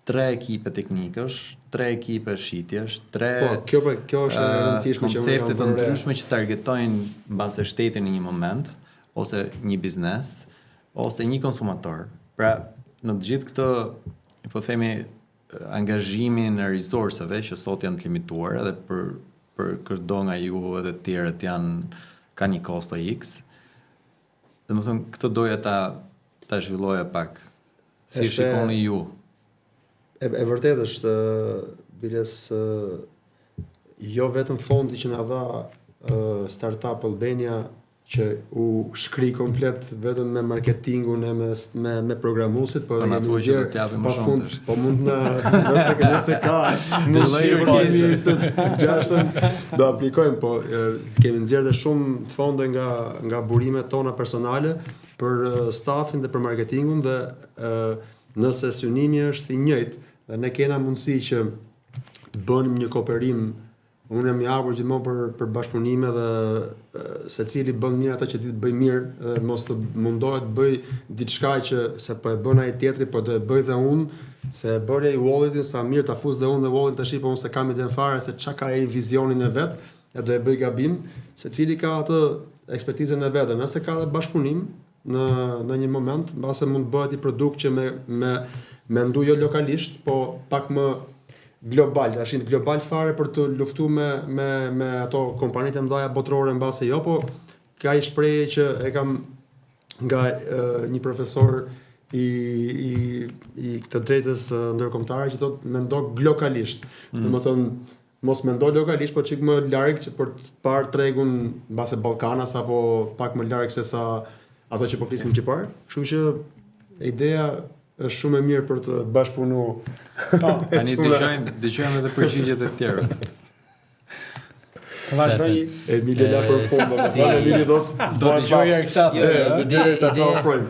3 ekipe teknikësh, 3 ekipe shitjesh, 3 kjo është e rëndësishme që koncepte të ndryshme që targetojnë mbase shtetin në një moment, ose një biznes, ose një konsumator. Pra, në të gjithë këto, po themi, angazhimin e resurseve që sot janë të limituar, edhe për kërdo nga ju edhe të tjerët ka një kosto X. Dhe më thëmë, këtë doja ta zhvilloja pak. Si shikoni ju? E vërtet është, biles, jo vetëm fondi që na dha Startup Albania, që u shkri komplet vetëm me marketingun e me programuesit, po na thuaj që do të japim më shumë. Po mund nëse ka në gjashtën do aplikojmë, po kemi nxjerrë shumë fonde nga burimet tona personale për stafin dhe për marketingun, dhe nëse synimi është i njëjtë dhe ne kena mundësi që të bënim një kooperim Unë jam i afër gjithmonë për bashkëpunime dhe secili bën mirë atë që ti të bëj mirë dhe mos të mundohet të bëj diçka që se po e bën ai tjetri, po do e bëj dhe unë, se e bëri ai Wallitin sa mirë ta fuz dhe unë dhe Wallin tash po unë se kam iden fare se çka ka ai vizionin e vet, e do e bëj gabim, secili ka atë ekspertizën e vet. Nëse ka edhe bashkëpunim në një moment, mbase mund bëhet i produkt që me ndu jo lokalisht, po pak më global, tashin global fare për të luftuar me ato kompanitë e mëdha botërore mbase jo, po ka i shprehje që e kam nga një profesor i këtë drejtës ndërkombëtare që thotë mendo globalisht. Domethënë mos mendo lokalisht, po çik më larg për të parë tregun mbase Ballkanas apo pak më larg se sa ato që po flisnim që parë. Kështu që ideja është shumë e mirë për të bashkëpunuar. Tani dëgjojmë edhe përgjigjet e tjera. Të vazhdoj Emili la për fund, Emili do të dëgjojë këta. Ta ofrojmë.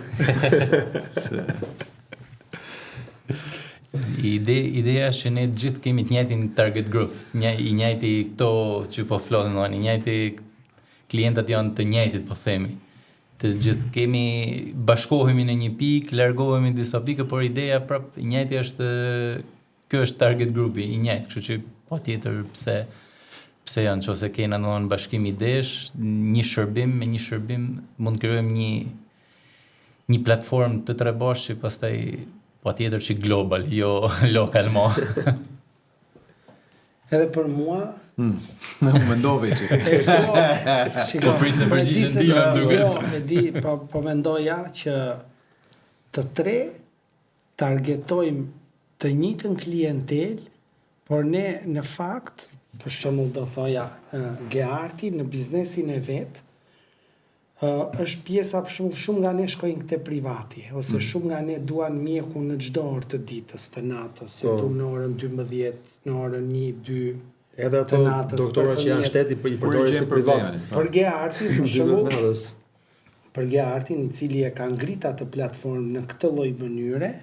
Ideja është që ne gjithë kemi të njëjtin target group, i njëjti këto që po flasim, i njëjti klientët janë të njëjtit, po themi. Të gjithë kemi bashkohemi në një pikë, largohemi në disa pikë, por ideja prap i njëjti është, ky është target grupi i njëjtë, kështu që patjetër pse janë nëse kena në bashkim idesh, një shërbim me një shërbim mund të krijojmë një platformë të tre bashkë që pastaj patjetër që global, jo lokal mo. Edhe për mua, Mendove që. Po prisë përgjigjen time duket. E di, po mendoja që të tre targetojmë të njëjtën klientel, por ne në fakt, për shembull do thoja, Gearti në biznesin e vet, është pjesa për shembull shumë nga ne shkojnë te privati, ose shumë nga ne duan mjekun në çdo orë të ditës, të natës, si du në orën 12, në orën 1, 2. Edhe ato doktorët që janë shteti i përdorin si privat. Për Geartin, për shembull, për Geartin, i cili e ka ngrit atë platformë në këtë lloj mënyre,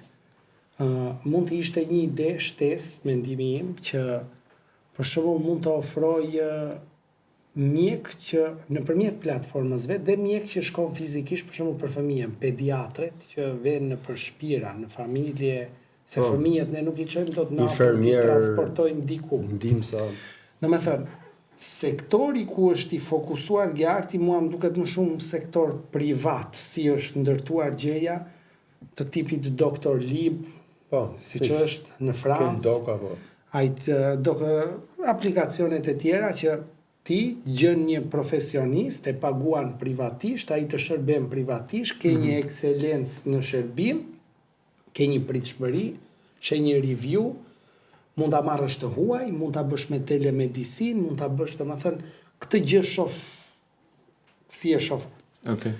mund të ishte një ide shtesë, mendimi im, që për shembull mund të ofroj mjek që nëpërmjet platformës vet dhe mjek që shkon fizikisht për shembull për fëmijën, pediatret që vjen nëpër shtëpira, në familje. Se fëmijët ne nuk i çojmë dot natën, i transportojmë diku. Ndihmësa. Domethënë, sektori ku është i fokusuar Gearti mua më duket më shumë sektor privat, si është ndërtuar gjëja të tipit Dr. Lib, siç është në Francë. Aplikacionet e tjera që ti gjën një profesionist e paguan privatisht, ai të shërben privatisht, ke një ekselencë në shërbim, ke një pritshmëri, që një review, mund ta marrësh të huaj, mund ta bësh me telemedicinë, mund ta bësh, domethënë, këtë gjë shoh si e shoh. Okej.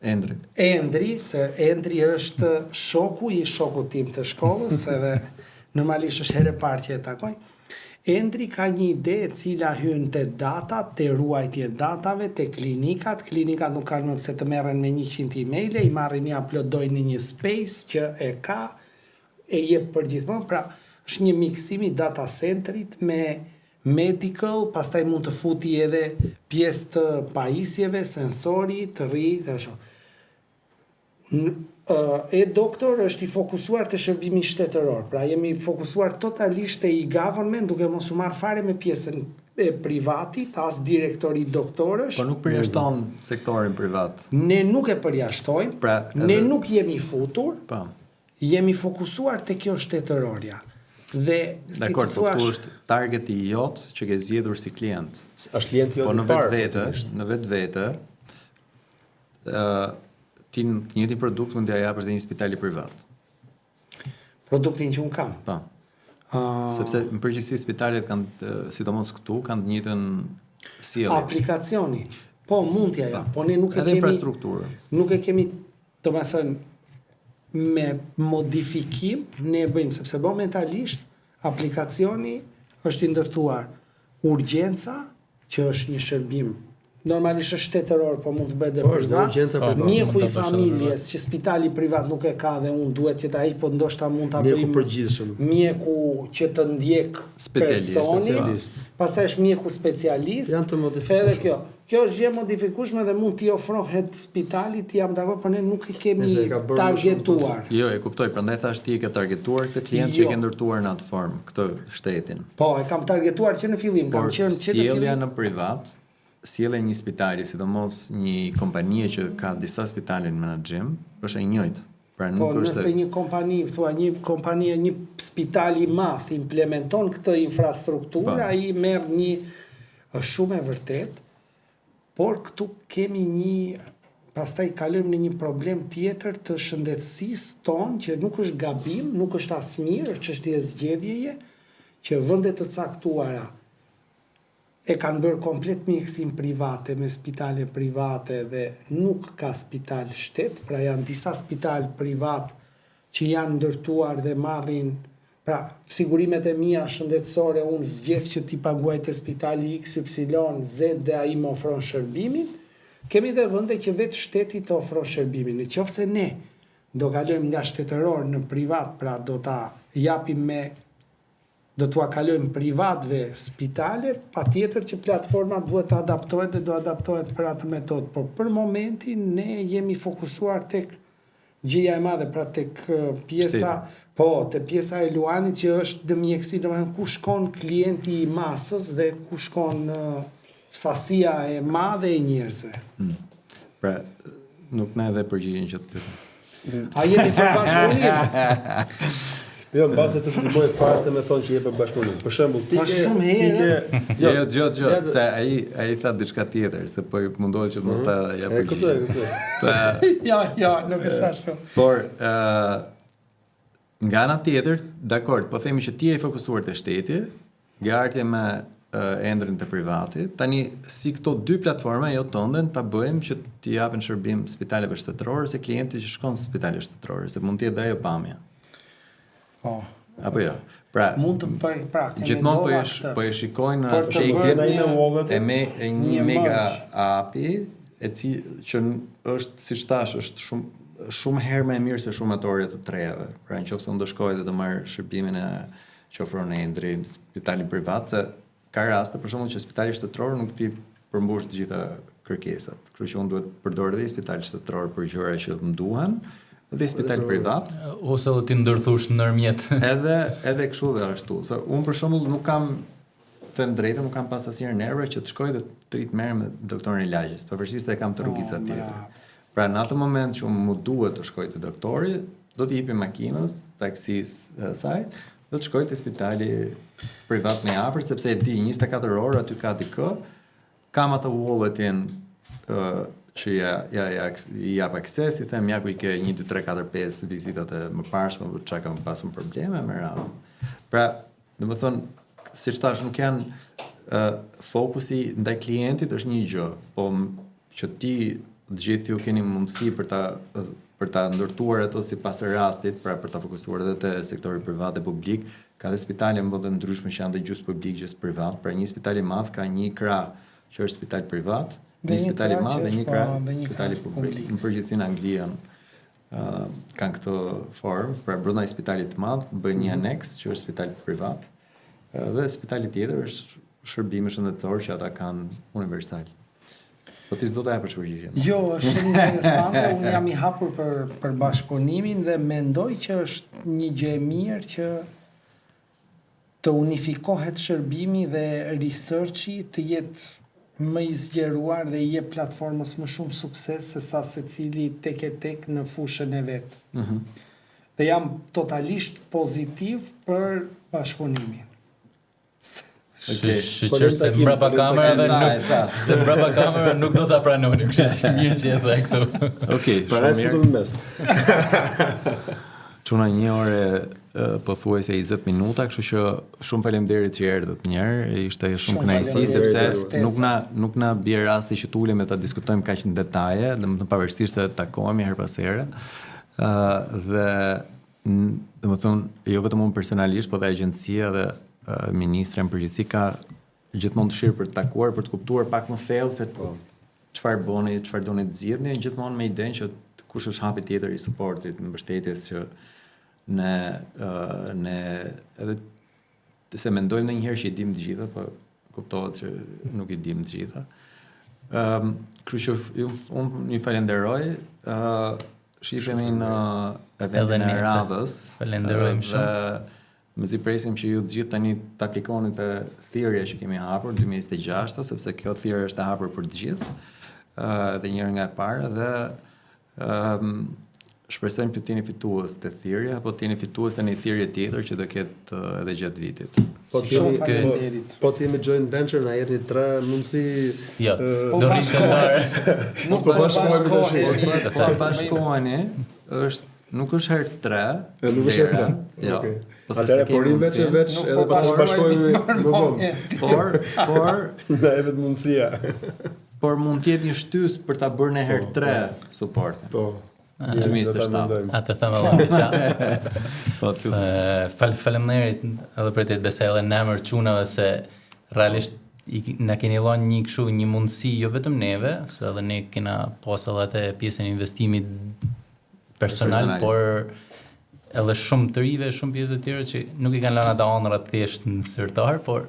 Endri, se Endri është shoku i shokut tim të shkollës, edhe normalisht është herë e parë që e takoj. Endri ka një ide e cila hyn te data, te ruajtja e datave, te klinikat. Klinikat nuk kanë më pse të merren me 100 emaile, i marrin i uploadojnë në një space që e ka, e jep për gjithmonë. Pra, është një miksim i data centrit me medical, pastaj mund të futi edhe pjesë të pajisjeve, sensori, të rritë, ashtu. E-doktor është i fokusuar të shërbimi shtetëror, pra jemi fokusuar totalisht te e-government, duke mos u marrë fare me pjesën e privatit, as direktori doktorësh. Po nuk përjashton sektorin privat. Ne nuk e përjashtojmë, pra, ne nuk jemi futur, jemi fokusuar te kjo shtetërorja. Dhe si të thuash, po është targeti jot që ke zgjedhur si klient. Është klienti jot po në vetvete, ti të njëjtin produkt mund t'ia japësh dhe një spitali privat. Produktin që un kam. Po. Sepse në përgjithësi spitalet kanë, sidomos këtu, kanë të njëjtën sjellje. Aplikacioni. Po mund t'ia jap, po ne nuk e kemi infrastrukturë. Nuk e kemi, domethënë, me modifikim ne e bëjmë, sepse momentalisht aplikacioni është i ndërtuar urgjenca, që është një shërbim normalisht është shtetëror, po mund të bëhet dhe Po, është privat. urgjenca private. Mjeku Mund i ta bësh edhe familjes, që spitali privat nuk e ka dhe unë duhet që ta ai, po ndoshta mund ta Mjeku bëjmë përgjithshëm. mjeku që të ndjek Specialist, personi, specialist. pastaj është mjeku specialist. Janë të Edhe kjo është gjë modifikueshme dhe mund t'i ofrohet spitalit, jam dakord, por ne nuk i kemi Nëse e ka bërë më targetuar. Jo, e kuptoj, prandaj thash ti e ke targetuar këtë klient që Jo. e ke ndërtuar në atë formë, këtë shtetin. Po, e kam targetuar që në fillim, kam Por qenë që në sjellja fillim. në privat, sjellja e një spitali, sidomos një kompanie që ka disa spitale në menaxhim, është e njëjtë. Pra Po, nuk është nëse një kompani, një spital i madh implementon këtë infrastrukturë, Po. ai merr është shumë e vërtet, por këtu kemi pastaj kalojmë në një problem tjetër të shëndetësisë tonë, që nuk është gabim, nuk është as mirë, është çështje zgjedhjeje, që vende të caktuara e kanë bërë komplet mjekësim private me spitale private dhe nuk ka spital shtet, pra janë disa spital privat që janë ndërtuar dhe marrin, pra sigurimet e mia shëndetësore unë zgjedh që ti paguaj te spitali XYZ dhe ai më ofron shërbimin. Kemi dhe vende që vetë shteti të ofron shërbimin. Në qoftë se ne do kalojmë nga shtetëror në privat, pra do ta japim do t'ua kalojmë privatve spitalet, patjetër që platforma duhet të adaptohet dhe do adaptohet për atë metodë. Por për momentin ne jemi fokusuar tek gjëja e madhe, pra tek pjesa, te pjesa e Luanit që është dhe mjekësi, domethënë ku shkon klienti i masës dhe ku shkon sasia e madhe e njerëzve. Pra, nuk na edhe përgjigjen që të pyetëm. A jemi për bashkëpunim? Jo, në base të shërbimojët parë se me thonë që je për bashkëpunim. Për shembull, ti Po shumë herë. Jo, se ai tha diçka tjetër, se po mundohet që të mos ta ja E kuptoj, përgjigje. Jo, nuk është ashtu. Por nga ana tjetër, dakord, po themi që ti je fokusuar te shteti, gartje me endrin të privatit. Tani si këto dy platforma jo tonden ta bëjmë që t'i japin shërbim spitaleve shtetërore se klienti që shkon në spitale shtetërore, se mund të jetë ajo pamja. Po. Apo jo. Pra, mund të bëj, pra, gjithmonë po e shikojnë Po, që i vjen ai me wallet një mega api që është, siç thash, është shumë herë më e mirë se shumëtorja të trejave. Pra nëse unë do shkoj dhe do marr shërbimin që ofron Endri në spitalin privat, se ka raste për shembull që spitali shtetëror nuk ti përmbush të gjitha kërkesat. Kështu që unë duhet të përdor edhe spital shtetëror për gjëra që më duhen, dhe spital privat, ose do ti ndërthush ndërmjet. edhe kështu dhe ashtu. Se unë për shembull nuk kam të drejtë, nuk kam pas asnjëherë nerve që të shkoj dhe të rrit merr me doktorin e lagjes, pavarësisht se kam të rrugica tjetër. Pra në atë moment që unë mu duhet të shkoj te doktori, do t'i jepi makinës, taksisë saj, do të shkoj te spitali privat më i afërt, sepse e di 24 orë aty ka dikë, kam atë walletin që i jap akses, i them jaku i ke 1, 2, 3, 4, 5 vizitat e më parshme, çka kam pasur probleme me radhën. Pra, domethënë, siç thash, nuk janë fokusi ndaj klientit është një gjë, po që ti të gjithë ju keni mundësi për ta ndërtuar ato sipas rastit, pra për ta fokusuar edhe te sektori privat dhe publik, ka dhe spitale në vende ndryshme që janë dhe gjys publik, gjys privat. Pra një spital i madh ka një krah që është spital privat, një spital i madh dhe një krah spitali publik. Në përgjithësi në Angli kanë këtë formë, pra brenda spitalit të madh bën një aneks që është spital privat, dhe spitali tjetër është shërbime shëndetësor që ata kanë universal. Po ti s'do ta japësh përgjigjen. Jo, është shumë interesante, unë jam i hapur për bashkëpunimin dhe mendoj që është një gjë e mirë që të unifikohet shërbimi dhe researchi të jetë më i zgjeruar dhe i jep platformës më shumë sukses se sa secili tek në fushën e vet. Dhe jam totalisht pozitiv për bashkëpunimin. Shqyqër se mbrapa kamerave nuk do ta pranoni, kështu që mirë që e the këtu. Okej, para shumë futur mirë. në mes. Çuna 1 orë pothuajse 20 minuta, kështu që shumë faleminderit që erdhët një herë, ishte shumë kënaqësi sepse nuk na bie rasti që tulem e ta diskutojmë kaq në detaje, domethënë pavarësisht se takohemi her pas here. Dhe domethënë jo vetëm unë personalisht, por dhe agjencia dhe ministri në përgjithësi ka gjithmonë dëshirë për të takuar, për të kuptuar pak më thellë se çfarë bëni, çfarë doni të zgjidhni, gjithmonë me idenë që kush është hapi tjetër i suportit, mbështetjes që ne edhe se mendojmë ndonjëherë që i dim të gjitha, po kuptohet që nuk i dim të gjitha. Kështu që unë ju falenderoj. Shihemi në eventin e radhës. Falenderojmë shumë. Mezi presim që ju të gjithë tani ta klikoni te thirrja që kemi hapur 2026, sepse kjo thirrje është e hapur për të gjithë. Dhe njëra nga e para dhe shpresojmë që t'jeni fitues të thirrja, apo t'jeni fitues të një thirrje tjetër që do ketë edhe gjatë vitit. Po t'jemi joint venture na jepni 3 mundësi. Jo, do rrish të ndarë. Nuk po bashkohemi Sa bashkoheni nuk është herë 3. Nuk është herë 3. Jo. Atëherë po rrim veç edhe pastaj bashkohemi më vonë. Por Na jepet mundësia. Por mund të jetë një shtys për ta bërë në herë 3 suportin. Po. 2027. Atë them edhe diçka. Po Faleminderit edhe për të besoj edhe në emër çunave se realisht na keni dhënë një mundësi jo vetëm neve, se edhe ne kena pas edhe atë pjesën e investimit personal, por edhe shumë të rive, shumë pjesë të tjera që nuk i kanë lënë ata ëndrat thjesht në sirtar, por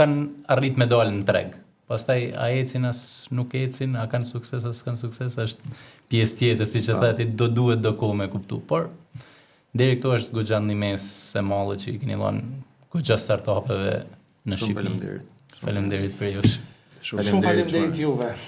kanë arrit me dalë në treg. Pastaj a ecin as nuk ecin, a kanë sukses as kanë sukses, është pjesë tjetër, siç e thati, do duhet do kohë me kuptu. Por deri këtu është goxha mes e madhe që i keni dhënë goxha startupeve në Shqipëri. Faleminderit për ju. Shumë faleminderit juve.